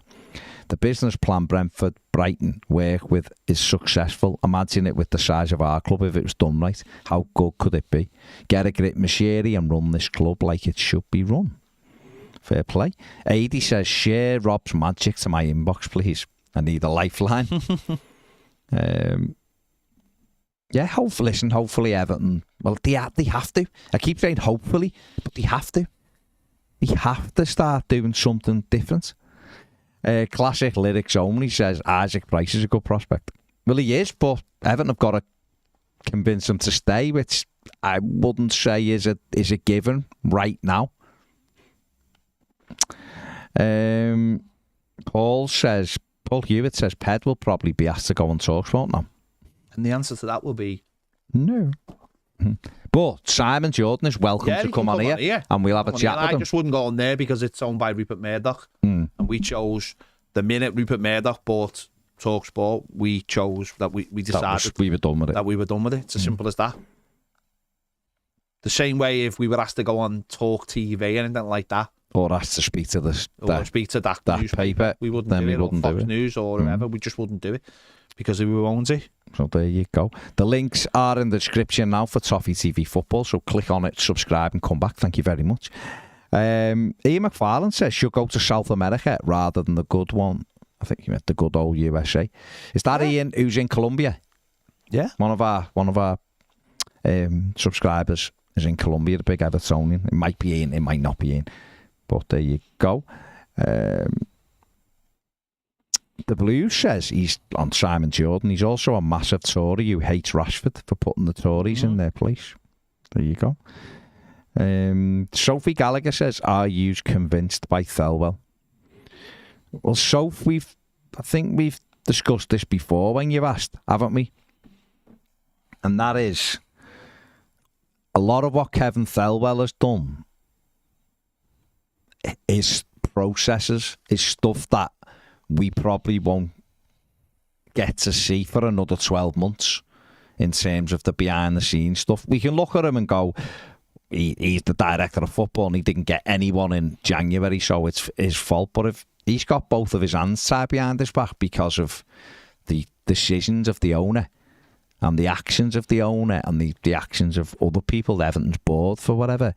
The business plan Brentford, Brighton work with is successful. Imagine it with the size of our club if it was done right. How good could it be? Get a grip machinery and run this club like it should be run. Fair play. Adi says, share Rob's magic to my inbox, please. I need a lifeline. Yeah, hopefully Everton. Well, they have to. I keep saying hopefully, but they have to. They have to start doing something different. Classic lyrics only says Isaac Price is a good prospect. Well, he is, but Everton have got to convince him to stay, which I wouldn't say is a given right now. Paul Hewitt says Ped will probably be asked to go on TalkSport now. And the answer to that will be no. But Simon Jordan is welcome to come on here, and we'll have a chat with him. I just wouldn't go on there because it's owned by Rupert Murdoch, and we chose the minute Rupert Murdoch bought TalkSport, we chose that we decided we were done with it. That we were done with it. It's as simple as that. The same way if we were asked to go on Talk TV or anything like that, or asked to speak to that paper, we wouldn't do it. Or Fox News or whatever, we just wouldn't do it because who owns it. So there you go. The links are in the description now for Toffee TV Football, so click on it, subscribe and come back. Thank you very much. Ian McPartland says should go to South America rather than the good one. I think he meant the good old USA. Is that Ian who's in Colombia? Yeah. One of our subscribers is in Colombia, the big Evertonian. It might be Ian, it might not be Ian. But there you go. The Blues says he's on Simon Jordan. He's also a massive Tory who hates Rashford for putting the Tories in their place. There you go. Sophie Gallagher says, are you convinced by Thelwell? Well, Sophie, I think we've discussed this before when you've asked, haven't we? And that is, a lot of what Kevin Thelwell has done is processes, is stuff that we probably won't get to see for another 12 months in terms of the behind-the-scenes stuff. We can look at him and go, he's the director of football and he didn't get anyone in January, so it's his fault. But if he's got both of his hands tied behind his back because of the decisions of the owner and the actions of the owner and the actions of other people, Everton's board for whatever,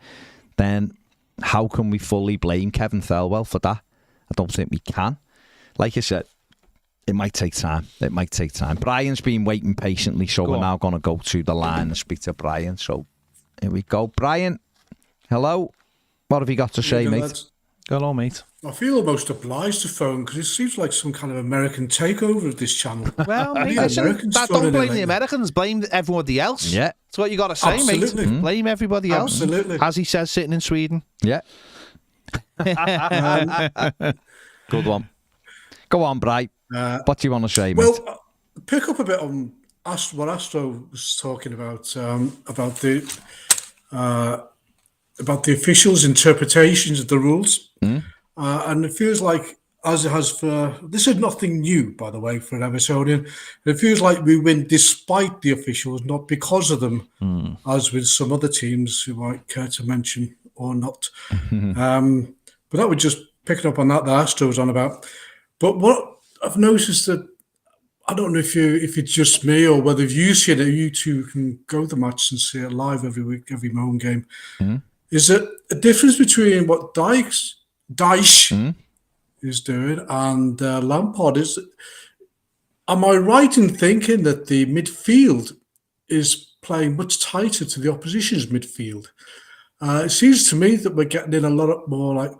then how can we fully blame Kevin Thelwell for that? I don't think we can. Like I said, it might take time. It might take time. Brian's been waiting patiently, so we're now going to go to the line and speak to Brian. So here we go. Brian, hello. What have you got to say, mate? Hello, mate. I feel almost obliged to phone because it seems like some kind of American takeover of this channel. Well, mate, don't blame the Americans. Blame everybody else. Yeah. That's what you got to say, Absolutely. mate. Blame everybody else. Absolutely. As he says, sitting in Sweden. Yeah. Good one. Go on, Bright. What do you want to say, mate? Well, pick up a bit on what Astro was talking about the officials' interpretations of the rules. And it feels like, as it has for... This is nothing new, by the way, for an Evertonian. It feels like we win despite the officials, not because of them, as with some other teams who might care to mention or not. But that would just picking up on that Astro was on about. But what I've noticed that, I don't know if it's just me or whether you see it, you two can go to the match and see it live every week, every home game, is that a difference between what Dyche is doing and Lampard is. Am I right in thinking that the midfield is playing much tighter to the opposition's midfield? It seems to me that we're getting in a lot more like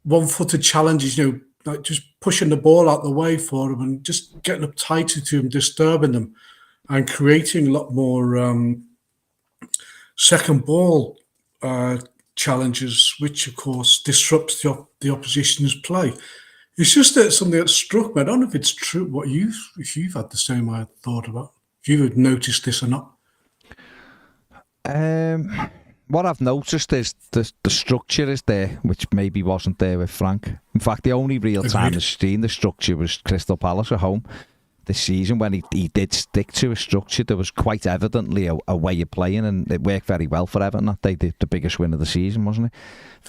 one-footed challenges, like just pushing the ball out the way for them and just getting up tighter to them, disturbing them, and creating a lot more second ball challenges, which of course disrupts the opposition's play. It's just that something that struck me. I don't know if it's true. If you've had the same I thought about, if you've noticed this or not. What I've noticed is the structure is there, which maybe wasn't there with Frank. In fact, the only real time I've seen the structure was Crystal Palace at home this season when he did stick to a structure. There was quite evidently a way of playing, and it worked very well for Everton that day. The biggest win of the season, wasn't it?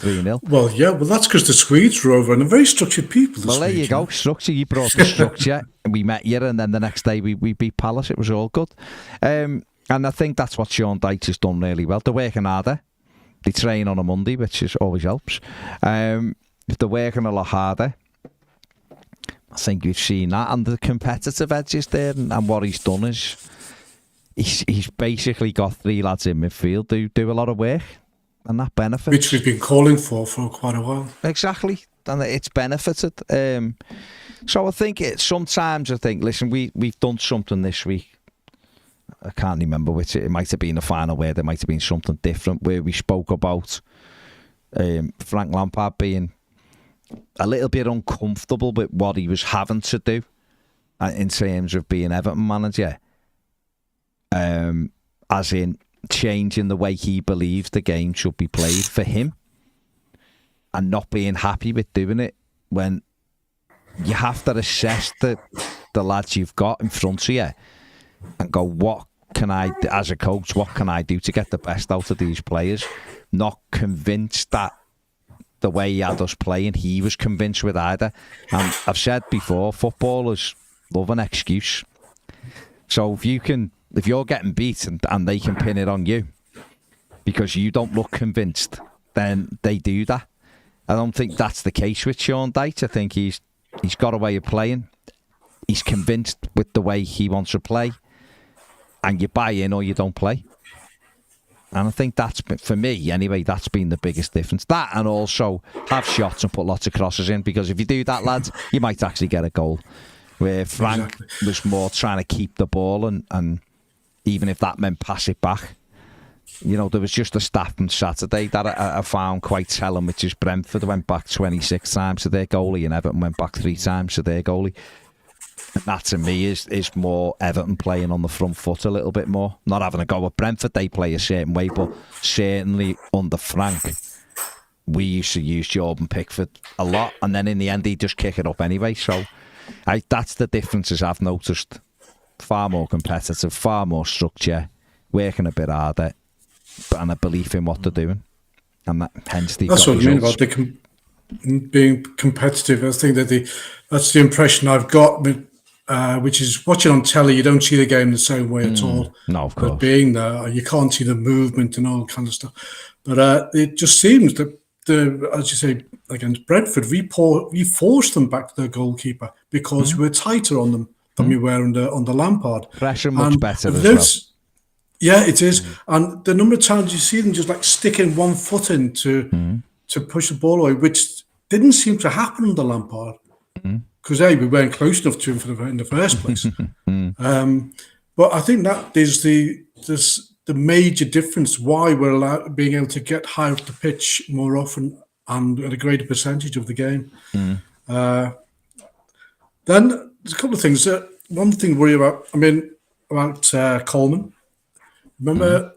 3-0. Well, yeah, that's because the Swedes were over and they're very structured people. Well, there you go. Structure. You brought the structure. We met you, and then the next day we beat Palace. It was all good. And I think that's what Sean Dyche has done really well. They're working harder. They train on a Monday, which always helps. If they're working a lot harder, I think we've seen that. And the competitive edge is there. And what he's done is he's basically got 3 lads in midfield who do a lot of work. And that benefits. Which we've been calling for quite a while. Exactly. And it's benefited. So I think sometimes I think, listen, we've done something this week. I can't remember which. It might have been the final where there might have been something different where we spoke about Frank Lampard being a little bit uncomfortable with what he was having to do in terms of being Everton manager, as in changing the way he believes the game should be played for him and not being happy with doing it when you have to assess the lads you've got in front of you and go, what can I, as a coach, what can I do to get the best out of these players? Not convinced that the way he had us playing, he was convinced with either. And I've said before, footballers love an excuse. So if you're getting beat and they can pin it on you because you don't look convinced, then they do that. I don't think that's the case with Sean Dyche. I think he's got a way of playing. He's convinced with the way he wants to play. And you buy in or you don't play. And I think that's, for me anyway, that's been the biggest difference. That and also have shots and put lots of crosses in, because if you do that, lads, you might actually get a goal. Where Frank was more trying to keep the ball and even if that meant pass it back. There was just a stat from Saturday that I found quite telling, which is Brentford went back 26 times to their goalie and Everton went back 3 times to their goalie. And that to me is more Everton playing on the front foot a little bit more. Not having a go at Brentford, they play a certain way, but certainly under Frank, we used to use Jordan Pickford a lot, and then in the end he'd just kick it up anyway. So that's the differences I've noticed. Far more competitive, far more structure, working a bit harder, and a belief in what they're doing. And hence that's what I mean about being competitive. I think that that's the impression I've got, which is watching on telly, you don't see the game the same way at all. No, of course. But being there, you can't see the movement and all kind of stuff. But it just seems that, as you say, against Brentford, we forced them back to their goalkeeper because we were tighter on them than we were under Lampard. Pressure much better as well. Yeah, it is. And the number of times you see them just like sticking one foot in to push the ball away, which didn't seem to happen under Lampard. Because we weren't close enough to him in the first place. But I think that is the major difference why we're being able to get higher up the pitch more often and at a greater percentage of the game. Then there's a couple of things. One thing to worry about, about Coleman. Remember,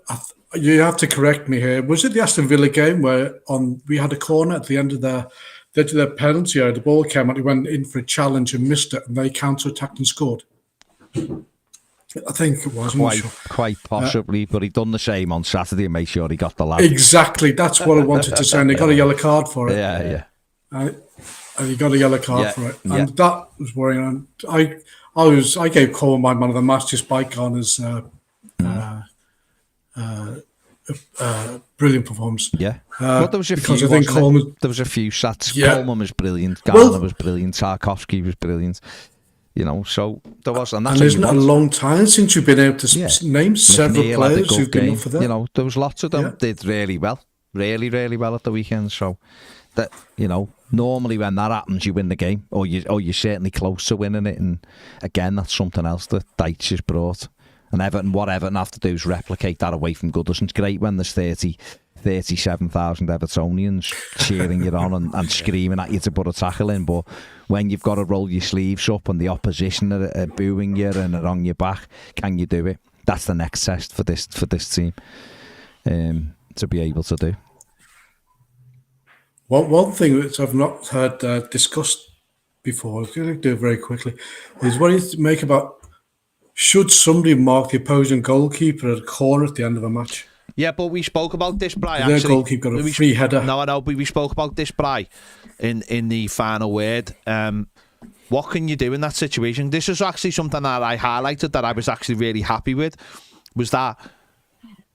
you have to correct me here. Was it the Aston Villa game where we had a corner at the end of their penalty area? The ball came out, he went in for a challenge and missed it, and they counter-attacked and scored. I think it was. Quite possibly, but he done the same on Saturday and made sure he got the lad. Exactly, that's what I wanted to say. And they got a yellow card for it. Yeah. And he got a yellow card for it, and that was worrying. I gave Coleman my man of the match just by Garner's brilliant performance. Yeah. But there was a because few, I think Coleman, there was a few shots. Yeah. Coleman was brilliant. Garner was brilliant. Tarkovsky was brilliant. You know, so there was, and that's isn't it a long time since you've been able to name several McNeil players who've been up for that? You know, there was lots of them did really well, really well at the weekend. So that, you know, normally when that happens, you win the game, or you're certainly close to winning it. And again, that's something else that Dyche has brought. And what Everton have to do is replicate that away from Goodison. It's great when there's 37,000 Evertonians cheering you on and screaming at you to put a tackle in, but when you've got to roll your sleeves up and the opposition are booing you and are on your back, can you do it? That's the next test for this team to be able to do. One thing which I've not heard discussed before, I'm going to do it very quickly, is what do you make about should somebody mark the opposing goalkeeper at a corner at the end of a match? Yeah, but we spoke about this, Bri. Their goalkeeper got a free header. No, but we spoke about this, Bri, in the final word. What can you do in that situation? This is actually something that I highlighted that I was actually really happy with, was that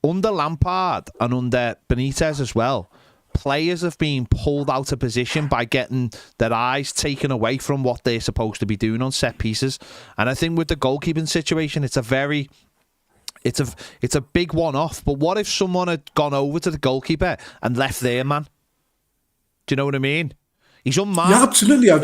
under Lampard and under Benitez as well, players have been pulled out of position by getting their eyes taken away from what they're supposed to be doing on set pieces. And I think with the goalkeeping situation, it's a big one-off. But what if someone had gone over to the goalkeeper and left their man? Do you know what I mean? He's unmarked. Yeah, absolutely. I'm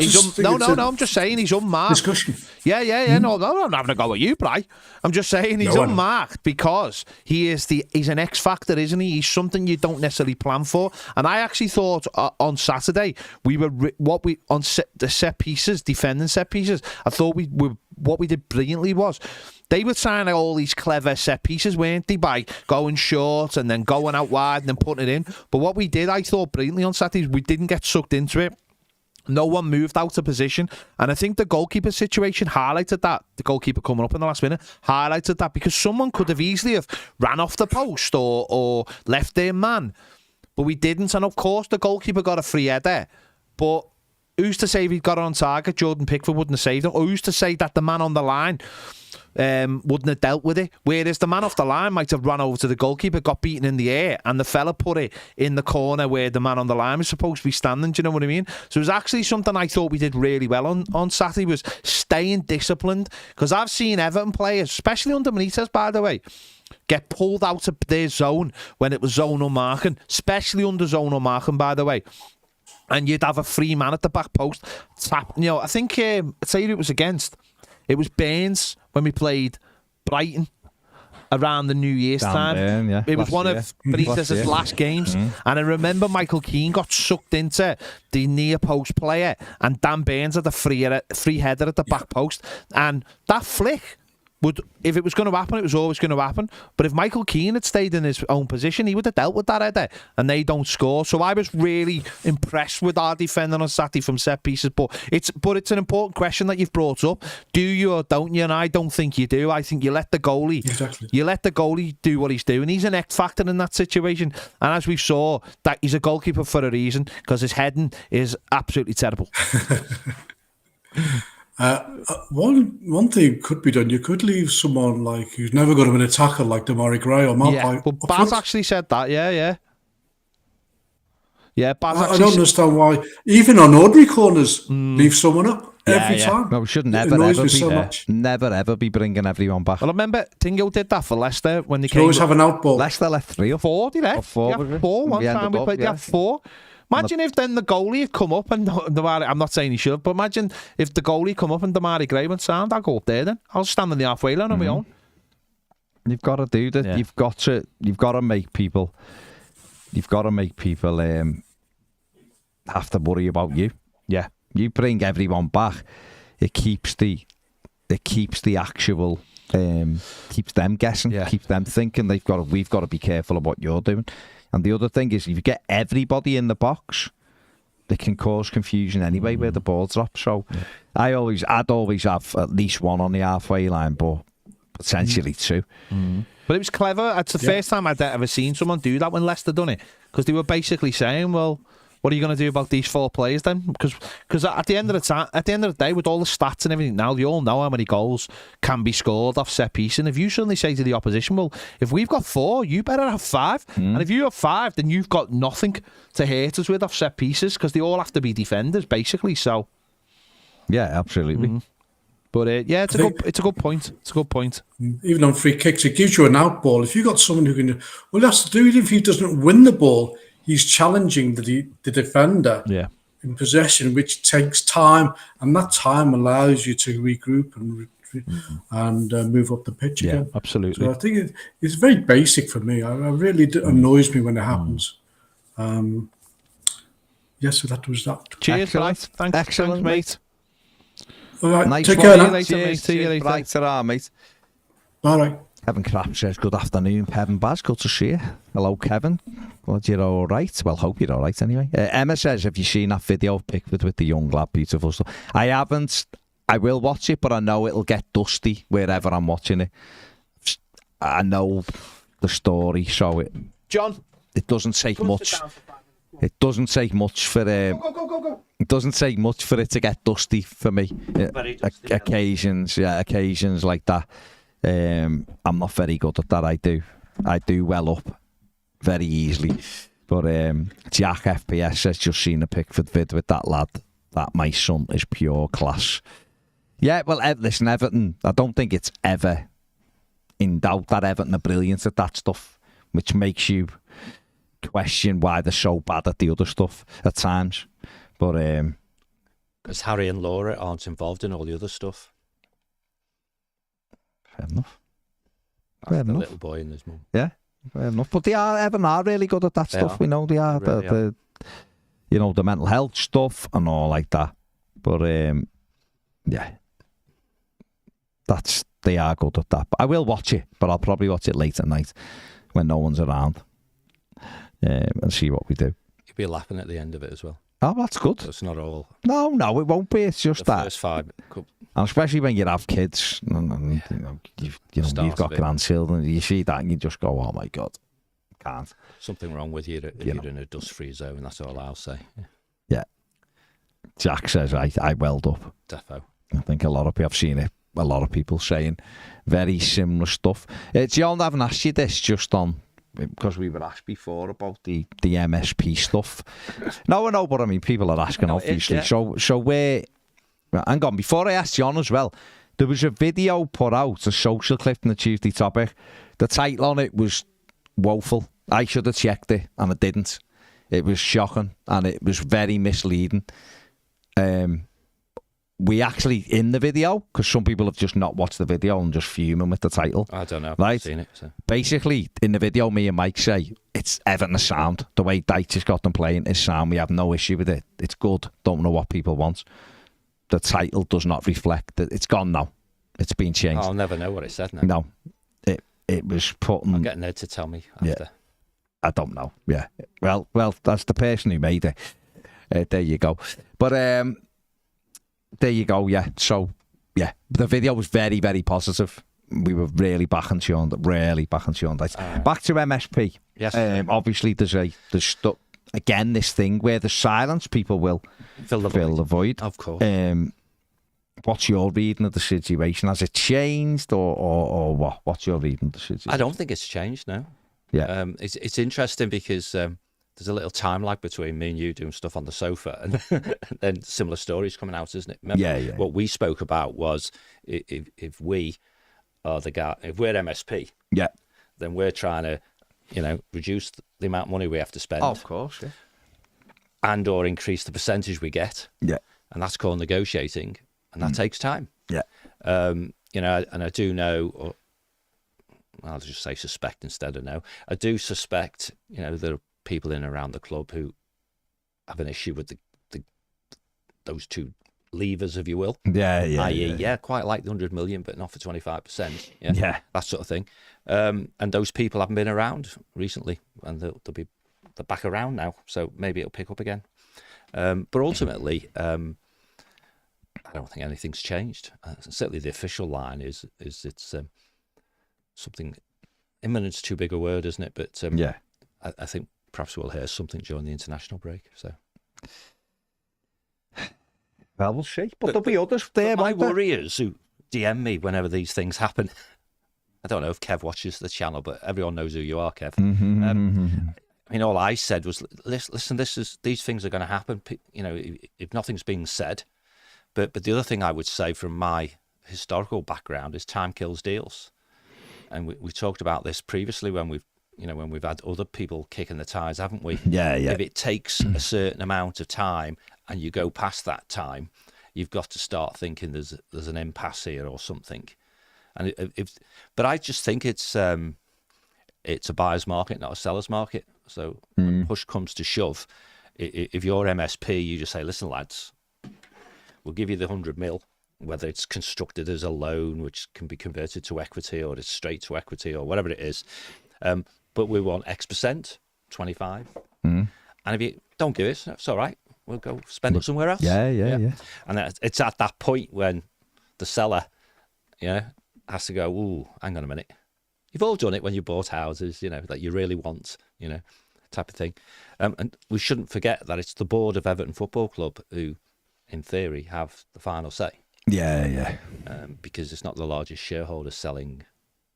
just saying he's unmarked. Discussion. Yeah. No, I'm having a go at you, Bri. I'm just saying he's unmarked because he's an X factor, isn't he? He's something you don't necessarily plan for. And I actually thought on Saturday the set pieces, defending set pieces. I thought what we did brilliantly was they were trying all these clever set pieces, weren't they, by going short and then going out wide and then putting it in. But what we did, I thought brilliantly on Saturday, we didn't get sucked into it. No one moved out of position. And I think the goalkeeper situation highlighted that. The goalkeeper coming up in the last minute highlighted that, because someone could have easily have ran off the post or left their man. But we didn't. And of course, the goalkeeper got a free header. But who's to say if he'd got it on target, Jordan Pickford wouldn't have saved it? Or who's to say that the man on the line wouldn't have dealt with it? Whereas the man off the line might have run over to the goalkeeper, got beaten in the air, and the fella put it in the corner where the man on the line was supposed to be standing. Do you know what I mean? So it was actually something I thought we did really well on Saturday, was staying disciplined. Because I've seen Everton players, especially under Benitez, by the way, get pulled out of their zone when it was zonal marking, especially under zonal marking, by the way. And you'd have a free man at the back post. Tap, you know, I think, I'd say who it was against. It was Burns when we played Brighton around the New Year's time. It was one of Benitez's last games. And I remember Michael Keane got sucked into the near post player, and Dan Burns had a free header at the back post. And that flick if it was going to happen, it was always going to happen. But if Michael Keane had stayed in his own position, he would have dealt with that header, and they don't score. So I was really impressed with our defending on Saturday from set pieces. But it's an important question that you've brought up. Do you or don't you? And I don't think you do. I think you let the goalie do what he's doing. He's an X factor in that situation. And as we saw, that he's a goalkeeper for a reason, because his heading is absolutely terrible. One thing could be done. You could leave someone like who's never going to win a tackle, like Damari Gray or Mathew. Yeah, but Baz actually said that. Yeah. Baz I don't understand why, even on ordinary corners, leave someone up every time. No, we should never ever be bringing everyone back. Well, I remember Tingo did that for Leicester when they came. Always have an outball. Leicester left 3 or 4. They left 4. 4 one time we played. They had 4. Imagine if then the goalie had come up and Damari, I'm not saying he should, but imagine if the goalie come up and Damari Gray went sound, I'll go up there then. I'll stand in the halfway line on my own. You've got to do that. Yeah. You've got to make people have to worry about you. Yeah. You bring everyone back, it keeps the actual keeps them guessing, keeps them thinking we've got to be careful of what you're doing. And the other thing is, if you get everybody in the box, they can cause confusion anyway where the ball drops. So I'd always have at least one on the halfway line, but potentially 2. But it was clever. It's the first time I'd ever seen someone do that when Leicester done it, because they were basically saying, well, What are you going to do about these 4 players then? Because at the end of the day, with all the stats and everything now, you all know how many goals can be scored off set piece. And if you suddenly say to the opposition, well, if we've got 4, you better have 5. And if you have 5, then you've got nothing to hurt us with off set pieces, because they all have to be defenders, basically. So, yeah, absolutely. But it's a good point. It's a good point. Even on free kicks, it gives you an out ball. If you've got someone who can, well, that's to do it. If he doesn't win the ball, he's challenging the defender in possession, which takes time, and that time allows you to regroup and move up the pitch again. Yeah, absolutely. So I think it's very basic for me. I really annoys me when it happens. Yes, so that was that. Cheers, right. Thanks. Excellent, mate. All right, nice take care now. See you later. Right, ta-ra, mate. All right. Kevin Crapp says, good afternoon, Kevin Baz. Good to see you. Hello, Kevin. Glad you're all right. Well, hope you're all right anyway. Emma says, have you seen that video of Pickford with the young lad? Beautiful stuff. I haven't. I will watch it, but I know it'll get dusty wherever I'm watching it. I know the story, so it doesn't take much. It doesn't take much for go. It doesn't take much for it to get dusty for me. Occasions like that. I'm not very good at that. I do well up very easily. But Jack FPS says, just seen a Pickford vid with that lad. That my son is pure class. Yeah, well, listen, Everton, I don't think it's ever in doubt that Everton are brilliant at that stuff, which makes you question why they're so bad at the other stuff at times. But because Harry and Laura aren't involved in all the other stuff. Fair enough. Fair enough. Little boy and his mum. Yeah, fair enough. But Everton are really good at that stuff. We know they are. They really are. The mental health stuff and all like that. But yeah, they are good at that. But I will watch it, but I'll probably watch it late at night when no one's around and see what we do. You'll be laughing at the end of it as well. Oh, that's good. So it's not all. No, it won't be. It's just the first 5. And especially when you have kids and you've got grandchildren, you see that and you just go, "Oh my God, can't." Something wrong with you if you're in a dust-free zone. That's all I'll say. Yeah. Jack says I welled up. Defo. I think a lot of people have seen it. A lot of people saying very similar stuff. John, I haven't asked you this just on. Because we were asked before about the MSP stuff. No, I know, but I mean, people are asking, obviously. So where... Hang on, before I ask John as well, there was a video put out, a social clip in the Tuesday Topic. The title on it was woeful. I should have checked it, and I didn't. It was shocking, and it was very misleading. We actually, in the video, because some people have just not watched the video and just fuming with the title. I don't know. Right? I've seen it. So. Basically, in the video, me and Mike say, it's Everton sound. The way Dyche has got them playing is sound. We have no issue with it. It's good. Don't know what people want. The title does not reflect that. It's gone now. It's been changed. I'll never know what it said now. No. It was put in... I'm getting Ed to tell me after. Yeah. I don't know. Yeah. Well, that's the person who made it. There you go. But... there you go, yeah. So, yeah, the video was very, very positive. We were really backing Sean. Back to MSP. Yes. Obviously, there's again this thing where the silence people will fill the void. Of course. What's your reading of the situation? Has it changed, or what? What's your reading of the situation? I don't think it's changed. No. Yeah. It's interesting because. There's a little time lag between me and you doing stuff on the sofa and then similar stories coming out, isn't it? Remember, what we spoke about was if we are the guy, if we're MSP, then we're trying to, reduce the amount of money we have to spend. Oh, of course, yeah. And or increase the percentage we get. Yeah. And that's called negotiating, and that takes time. Yeah. And I do know, or I'll just say suspect instead of know. I do suspect, there are people in and around the club who have an issue with those two levers, if you will. I.e., quite like the 100 million, but not for 25%. Yeah, that sort of thing. And those people haven't been around recently, and they're back around now. So maybe it'll pick up again. But ultimately, I don't think anything's changed. Certainly, the official line is it's something. Imminent's too big a word, isn't it? But I think. Perhaps we'll hear something during the international break. So Well, we'll see. But there'll be others there. My worriers who DM me whenever these things happen. I don't know if Kev watches the channel, but everyone knows who you are, Kev. I mean, all I said was, listen, these things are going to happen. You know, if nothing's being said. But the other thing I would say from my historical background is time kills deals. And we talked about this previously when we've had other people kicking the tires, haven't we? Yeah. If it takes a certain amount of time and you go past that time, you've got to start thinking there's an impasse here or something. And but I just think it's a buyer's market, not a seller's market. So when push comes to shove, if you're MSP, you just say, listen, lads, we'll give you the 100 mil, whether it's constructed as a loan, which can be converted to equity, or it's straight to equity, or whatever it is. But we want X%, 25. And if you don't give it, it's all right. We'll go spend it somewhere else. Yeah. And it's at that point when the seller, has to go, ooh, hang on a minute. You've all done it when you bought houses, that you really want, type of thing. And we shouldn't forget that it's the board of Everton Football Club who, in theory, have the final say. Yeah. Because it's not the largest shareholder selling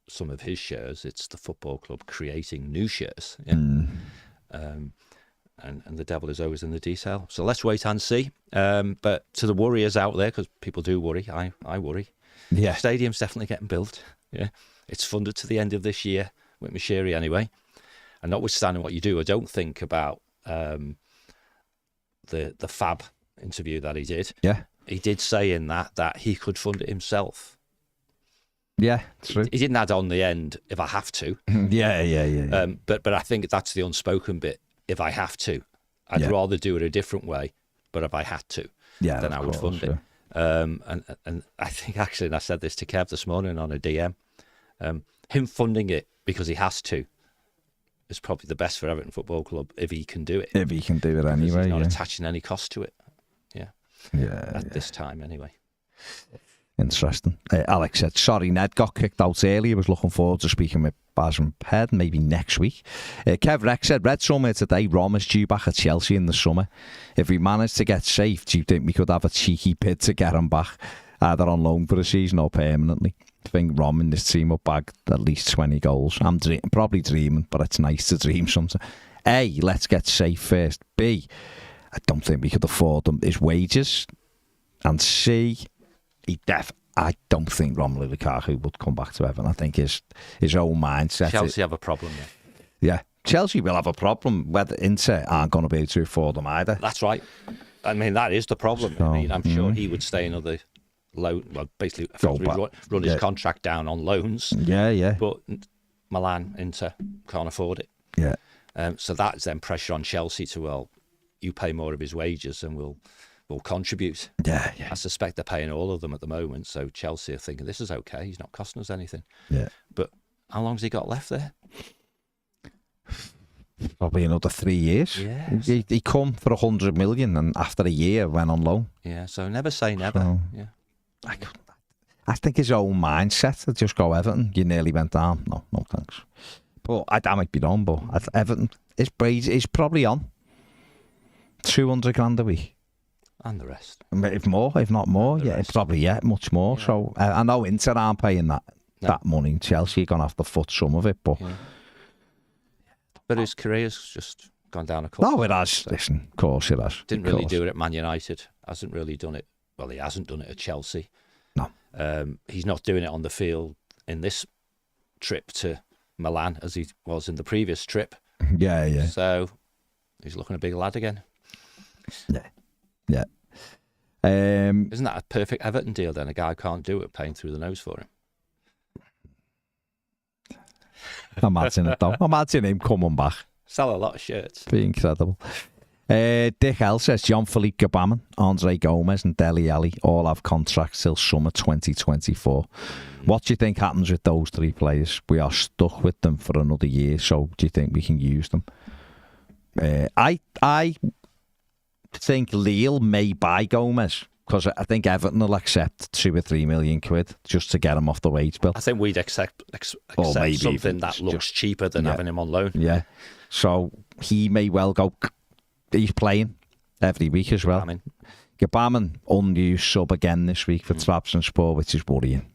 some of his shares, it's the football club creating new shares. And the devil is always in the detail. So let's wait and see. But to the worriers out there, because people do worry, I worry. Yeah. Stadium's definitely getting built. Yeah. It's funded to the end of this year with Mashiri anyway. And notwithstanding what you do, I don't think about the Fab interview that he did. Yeah. He did say in that he could fund it himself. Yeah, true. He didn't add on the end, if I have to. Yeah. But I think that's the unspoken bit. If I have to, I'd rather do it a different way. But if I had to, then I would fund it. And I think actually, and I said this to Kev this morning on a DM, him funding it because he has to is probably the best for Everton Football Club if he can do it. If he can do it anyway, he's not attaching any cost to it. Yeah. At this time, anyway. Interesting. Alex said, sorry, Ned got kicked out early. I was looking forward to speaking with Baz and Ped maybe next week. Kev Rex said, read somewhere today, Rom is due back at Chelsea in the summer. If we manage to get safe, do you think we could have a cheeky bid to get him back, either on loan for a season or permanently? I think Rom and this team will bag at least 20 goals. I'm probably dreaming, but it's nice to dream sometimes. A, let's get safe first. B, I don't think we could afford his wages. And C, I don't think Romelu Lukaku would come back to Everton. I think his own mindset. Chelsea have a problem, Yeah, Chelsea will have a problem. Whether Inter aren't going to be able to afford them either. That's right. I mean, that is the problem. So, I mean, I'm sure he would stay another loan. Well, basically, run his contract down on loans. Yeah. But Milan, Inter can't afford it. Yeah. So that's then pressure on Chelsea to, well, you pay more of his wages and we'll contribute. Yeah. I suspect they're paying all of them at the moment, so Chelsea are thinking this is okay. He's not costing us anything. Yeah. But how long's he got left there? Probably another 3 years. Yeah. He come for 100 million and after a year went on loan. Yeah. So never say never. So, yeah. I think his own mindset to just go Everton. You nearly went down. No thanks. But I might be wrong. But at Everton, he's probably on 200 grand a week. And the rest. If not more, it's probably much more. Yeah. So I know Inter aren't paying that money. Chelsea are going to have to foot some of it, but his career's just gone down a couple. No, it has. Listen, of course it has. Didn't really do it at Man United. Hasn't really done it. Well, he hasn't done it at Chelsea. No. He's not doing it on the field in this trip to Milan as he was in the previous trip. Yeah. So he's looking a big lad again. Yeah. Isn't that a perfect Everton deal then? A guy who can't do it, paying through the nose for him. Imagine it though. Imagine him coming back. Sell a lot of shirts. Be incredible. Dick L says Jean-Philippe Gbamin, Andre Gomez and Dele Alli all have contracts till summer 2024. What do you think happens with those three players? We are stuck with them for another year, so do you think we can use them? I think Lille may buy Gomez because I think Everton will accept 2 or 3 million quid just to get him off the wage bill. I think we'd accept something that looks cheaper than having him on loan. Yeah. So he may well go, he's playing. every week as well. Gbamin, unused sub again this week for Trabzonspor, which is worrying.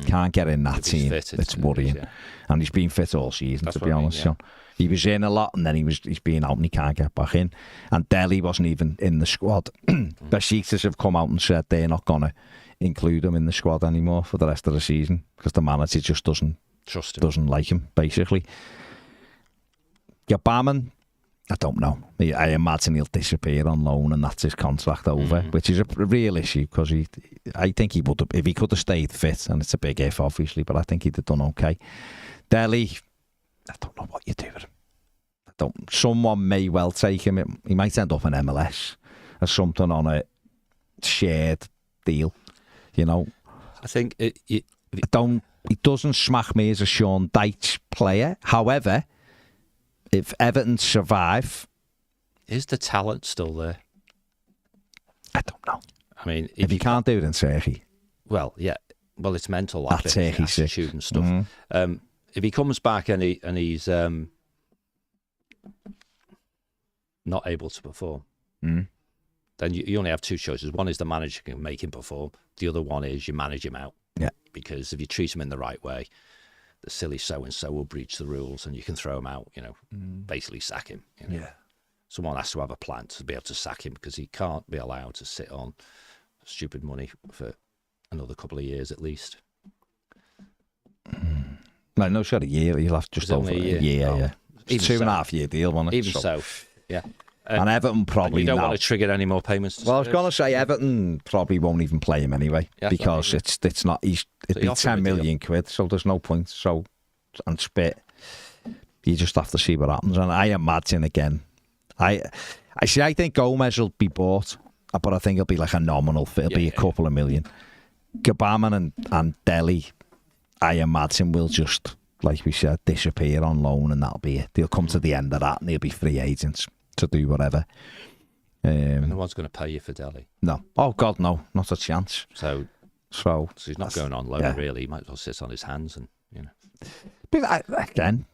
Can't get in that team. It's worrying. And he's been fit all season, to be honest. Sean. He was in a lot, and then he's been out and he can't get back in. And Delhi wasn't even in the squad. Besiktas have come out and said they're not going to include him in the squad anymore for the rest of the season because the manager just doesn't like him, basically. Gbamin, I don't know. I imagine he'll disappear on loan and that's his contract over, which is a real issue because I think he would have, if he could have stayed fit, and it's a big if obviously, but I think he'd have done okay. Delhi, I don't know what you do with him. Someone may well take him. He might end up in MLS or something on a shared deal, you know. I think he doesn't smack me as a Sean Dyche player. However, if Everton survive, is the talent still there? I don't know. I mean, if you can't do it in Turkey, well, yeah, well, it's mental. Like that Turkey attitude and stuff. If he comes back and he's not able to perform, then you only have two choices. One is the manager can make him perform. The other one is you manage him out. Yeah, because if you treat him in the right way, the silly so-and-so will breach the rules and you can throw him out, you know, basically sack him. You know? Yeah. Someone has to have a plan to be able to sack him because he can't be allowed to sit on stupid money for another couple of years at least. No, no, shot a year. You'll have just over a year. Yeah. It's 2.5 year deal, wasn't it? Even so, yeah. And Everton probably you don't want to trigger any more payments. Well, I was going to say Everton probably won't even play him anyway because it's not. It'd be 10 million quid, so there's no point. So and spit, you just have to see what happens. And I imagine again, I think Gomez will be bought, but I think it'll be like a nominal. It'll be a couple of million. Gbamin and Delhi, I imagine will just, like we said, disappear on loan, and that'll be it. They'll come to the end of that, and they'll be free agents to do whatever. And no one's going to pay you for Delhi. No. Oh God, no, not a chance. So he's not going on loan really. He might as well sit on his hands and But again,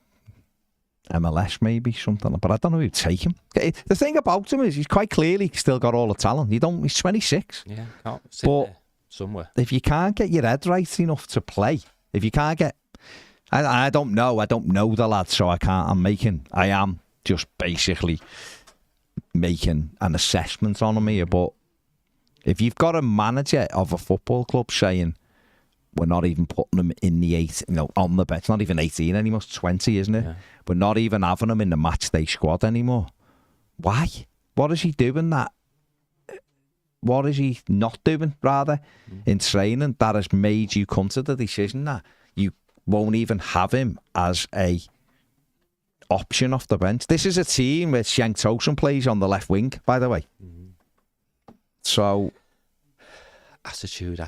MLS maybe something, but I don't know who'd take him. The thing about him is he's quite clearly still got all the talent. He's 26. Yeah, can't sit there somewhere. If you can't get your head right enough to play, if you can't get, I don't know the lad, so I am just basically making an assessment on him here. But if you've got a manager of a football club saying we're not even putting him in the on the bench, not even 18 anymore, it's 20, isn't it? Yeah. We're not even having him in the match day squad anymore. Why? What is he doing that? What is he not doing, rather, in training that has made you come to the decision that you won't even have him as a option off the bench? This is a team where Cenk Tosun plays on the left wing, by the way. So attitude, I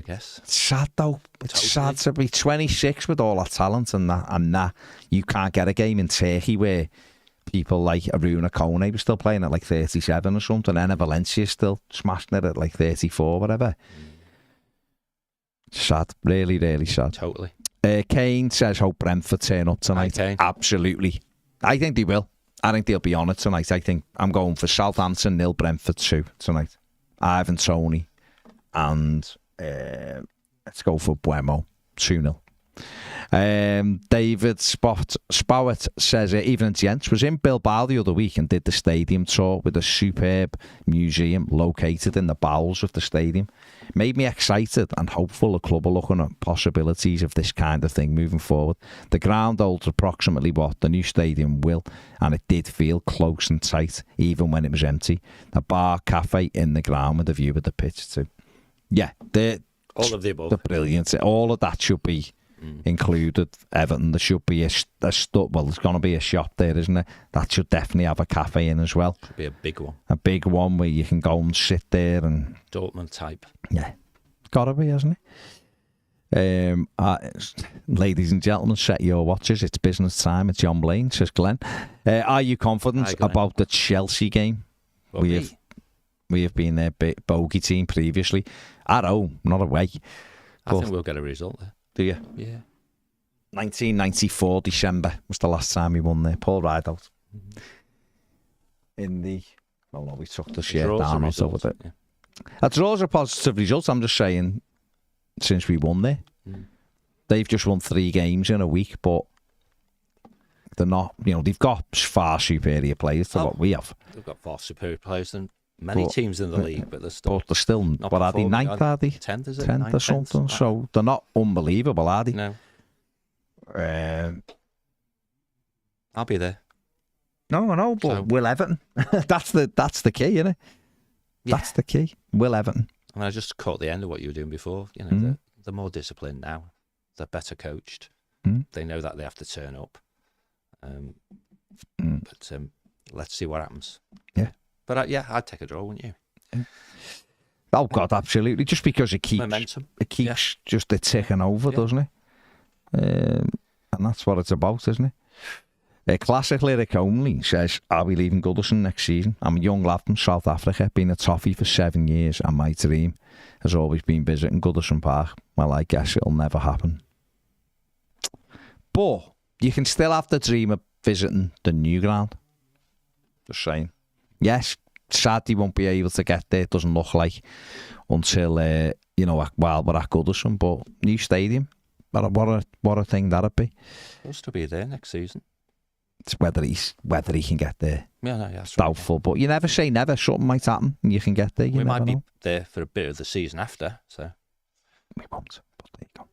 guess. It's sad though. It's sad to be 26 with all that talent and that you can't get a game in Turkey where people like Aruna Kone was still playing at like 37 or something, and Valencia still smashing it at like 34, whatever. Sad, really, really sad. Totally. Kane says, hope Brentford turn up tonight. Absolutely. I think they will. I think they'll be on it tonight. I think I'm going for Southampton 0, Brentford 2 tonight. Ivan Toney and let's go for Buemo 2-0. David Spowett says, evening gents, was in Bilbao the other week and did the stadium tour with a superb museum located in the bowels of the stadium. Made me excited and hopeful the club are looking at possibilities of this kind of thing moving forward. The ground holds approximately what the new stadium will, and it did feel close and tight even when it was empty. The bar, cafe in the ground with a view of the pitch too. Yeah, all of the above. The brilliance, all of that should be included. Everton, there should be there's going to be a shop there, isn't there? That should definitely have a cafe in as well. Should be a big one. A big one where you can go and sit there and Dortmund type. Yeah, gotta be, hasn't it? Ladies and gentlemen, set your watches. It's business time. It's John Blaine, says Glenn. Are you confident about the Chelsea game? We have been their bogey team previously at home, not away. I think we'll get a result there. Do you? Yeah. 1994 December was the last time we won there. Paul Rideout. In the Although we took the shit down also with it. Yeah. A draw's a positive result. I'm just saying, since we won there, they've just won 3 games in a week, but they're not, they've got far superior players to what we have. They've got far superior players than many teams in the league, but they're still what are they, 9th, are they? 10th, is it? 10th or something. So they're not unbelievable, are they? No. I'll be there. No, but Will Everton. that's the key, isn't it? Yeah. That's the key. Will Everton. I mean, I just caught the end of what you were doing before. They're more disciplined now. They're better coached. They know that they have to turn up. But let's see what happens. Yeah. But I'd take a draw, wouldn't you? Yeah. Oh God, absolutely. Just because it keeps momentum. It keeps just ticking over, doesn't it? And that's what it's about, isn't it? A classic lyric only says, "I'll be leaving Goodison next season. I'm a young lad from South Africa, been a Toffee for 7 years, and my dream has always been visiting Goodison Park. Well, I guess it'll never happen. But you can still have the dream of visiting the new ground. Just saying. Yes, sadly won't be able to get there. It doesn't look like until while we're at Goodison. But new stadium, what a thing that'd be. Supposed to be there next season. It's whether he can get there. Yeah, no, that's doubtful. Right. But you never say never. Something might happen and you can get there. We might be there for a bit of the season after, so we won't. But there you go.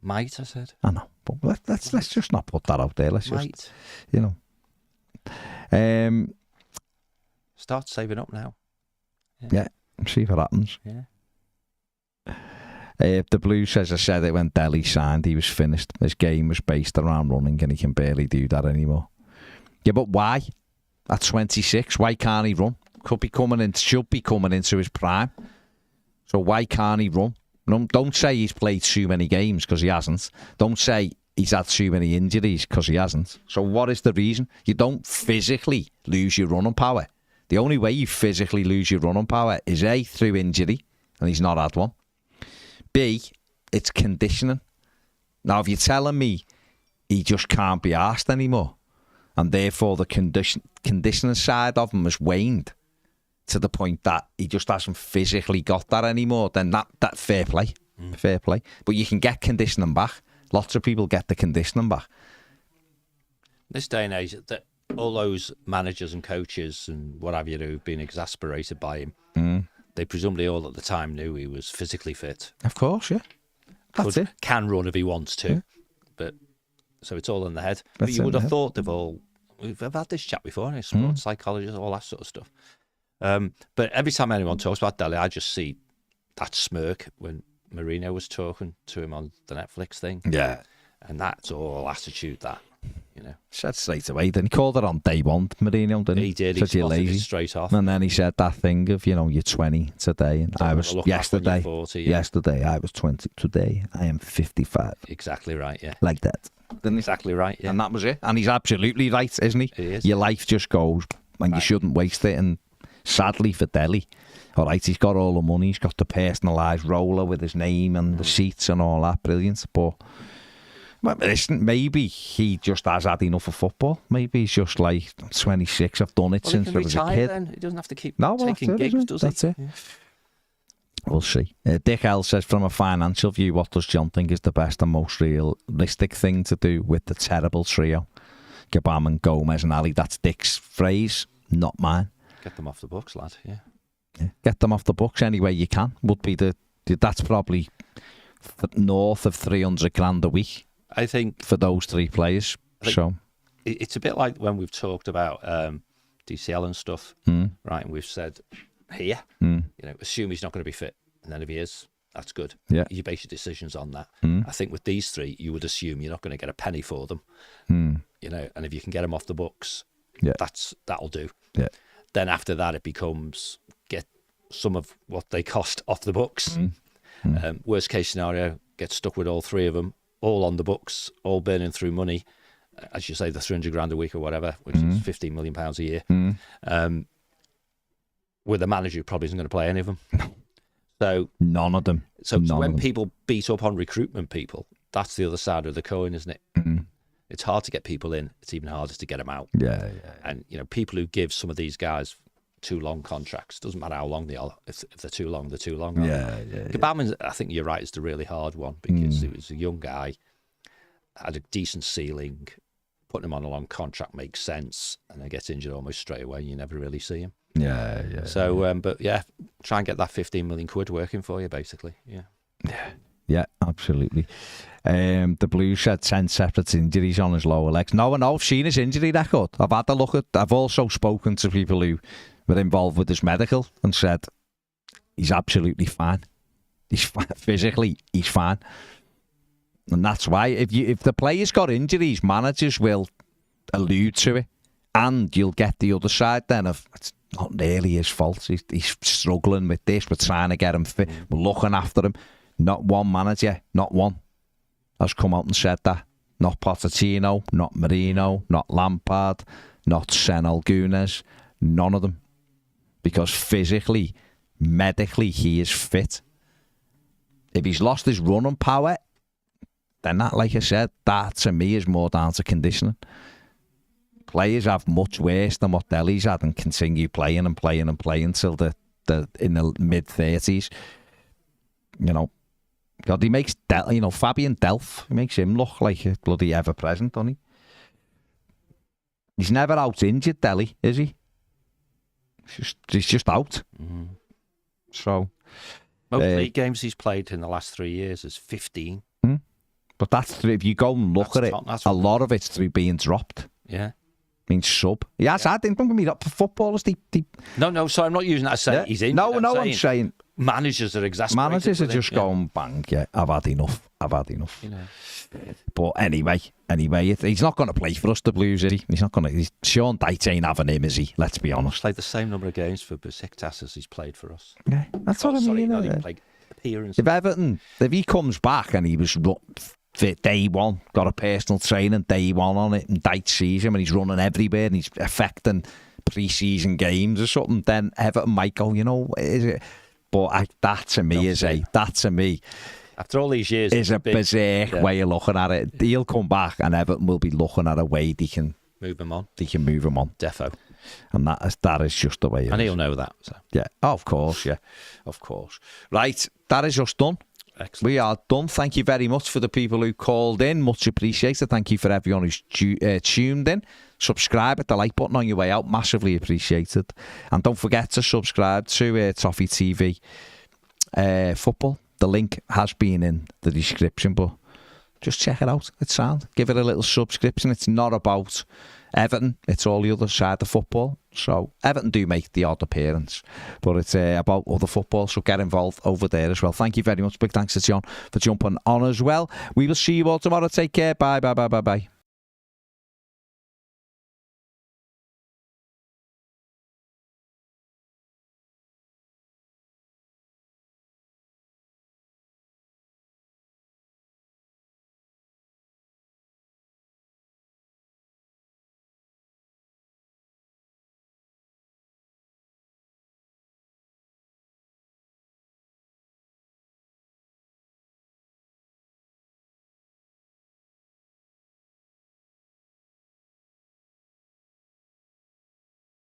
Might, I said. I know, but let's just not put that out there. Let's might. Just, start saving up now. Yeah, see if it happens. Yeah. The Blues says, I said it when Delhi signed, he was finished. His game was based around running and he can barely do that anymore. Yeah, but why? At 26, why can't he run? Should be coming into his prime. So why can't he run? No, don't say he's played too many games, because he hasn't. Don't say he's had too many injuries, because he hasn't. So what is the reason? You don't physically lose your running power. The only way you physically lose your running power is A, through injury, and he's not had one. B, it's conditioning. Now, if you're telling me he just can't be arsed anymore, and therefore the conditioning side of him has waned to the point that he just hasn't physically got that anymore, then that fair play. Fair play. But you can get conditioning back. Lots of people get the conditioning back. This day and age, that all those managers and coaches and what have you who've been exasperated by him, they presumably all at the time knew he was physically fit. Of course, yeah. That's it. Can run if he wants to. Yeah. But so it's all in the head. But you would have thought we've had this chat before, sports psychologists, all that sort of stuff. But every time anyone talks about Delhi, I just see that smirk when Mourinho was talking to him on the Netflix thing. Yeah. And that's all attitude, that, Said straight away. Then he called it on day one, Mourinho, didn't he? He did. Said he you're lazy. It straight off. And then he said that thing of, you're 20 today. And I was yesterday. 40, Yesterday, I was 20. Today, I am 55. Exactly right, yeah. Like that. Didn't he? Exactly right, yeah. And that was it. And he's absolutely right, isn't he? He is. Your life just goes, and you shouldn't waste it. And sadly for Delhi, all right, he's got all the money. He's got the personalised roller with his name and the seats and all that. Brilliant. But listen, maybe he just has had enough of football. Maybe he's just like, I'm 26, I've done it since I was a kid. Then. He doesn't have to keep taking gigs, does he? That's it. Yeah. We'll see. Dick L says, from a financial view, what does John think is the best and most realistic thing to do with the terrible trio? Gabam and Gomez and Ali. That's Dick's phrase, not mine. Get them off the books, lad. Yeah. Get them off the books any way you can. Would be that's probably north of 300 grand a week. I think for those 3 players. So it's a bit like when we've talked about DCL and stuff, right? And we've said here, assume he's not going to be fit, and then if he is, that's good. Yeah, you base your decisions on that. I think with these 3, you would assume you're not going to get a penny for them. And if you can get them off the books, that'll do. Yeah. Then after that, it becomes get some of what they cost off the books. Worst case scenario, get stuck with all 3 of them, all on the books, all burning through money. As you say, the 300 grand a week or whatever, which is £15 million a year. With a manager who probably isn't going to play any of them. So none of them. So when people beat up on recruitment people, that's the other side of the coin, isn't it? It's hard to get people in. It's even harder to get them out. Yeah. And people who give some of these guys too long contracts. Doesn't matter how long they are. If they're too long, they're too long. Yeah. Gbamin, I think you're right, is the really hard one because he was a young guy, had a decent ceiling. Putting him on a long contract makes sense, and then gets injured almost straight away. You never really see him. Yeah. So, but yeah, try and get that 15 million quid working for you, basically. Yeah, absolutely. The Blues had 10 separate injuries on his lower legs. No, I've seen his injury record. I've had a look at. I've also spoken to people who were involved with his medical and said he's absolutely fine. He's fine. Physically, he's fine. And that's why if the player's got injuries, managers will allude to it, and you'll get the other side then of it's not really his fault. He's struggling with this. We're trying to get him fit. We're looking after him. Not one manager, not one, has come out and said that. Not Pochettino, not Marino, not Lampard, not Senel Gunes, none of them. Because physically, medically, he is fit. If he's lost his running power, then that, like I said, that to me is more down to conditioning. Players have much worse than what Delhi's had and continue playing till they're in the mid-30s. You know, God, he makes Fabian Delph, he makes him look like a bloody ever-present, doesn't he? He's never out injured, Delhi, is he? He's just out. So, most league games he's played in the last 3 years is 15. But that's through, if you go and look at it, a lot of it's through being dropped. Yeah. I mean, sub. Yes, I think don't get me up for footballers. No, so I'm not using that as saying he's in. No, I'm saying managers are exasperated. Managers are just going bang. Yeah, I've had enough. You know. But anyway, he's not going to play for us, the Blues, is he? He's not going to. Sean Dyche ain't having him, is he? Let's be honest. He's played the same number of games for Besiktas as he's played for us. Yeah, that's what I mean. Sorry, he played appearance. If he comes back and he was fit day one, got a personal training day one on it, and Dyche sees him and he's running everywhere and he's affecting pre-season games or something, then Everton might go, is it? But that to me after all these years is a berserk way of looking at it. He'll come back and Everton will be looking at a way they can move him on. Defo. And that is just the way it is. And he'll know that. So. Yeah, of course. Right, that is us done. Excellent. We are done. Thank you very much for the people who called in. Much appreciated. Thank you for everyone who's tuned in. Subscribe at the like button on your way out. Massively appreciated. And don't forget to subscribe to Toffee TV Football. The link has been in the description, but just check it out. It's sound. Give it a little subscription. It's not about Everton. It's all the other side of football. So Everton do make the odd appearance, but it's about other football. So get involved over there as well. Thank you very much. Big thanks to John for jumping on as well. We will see you all tomorrow. Take care. Bye.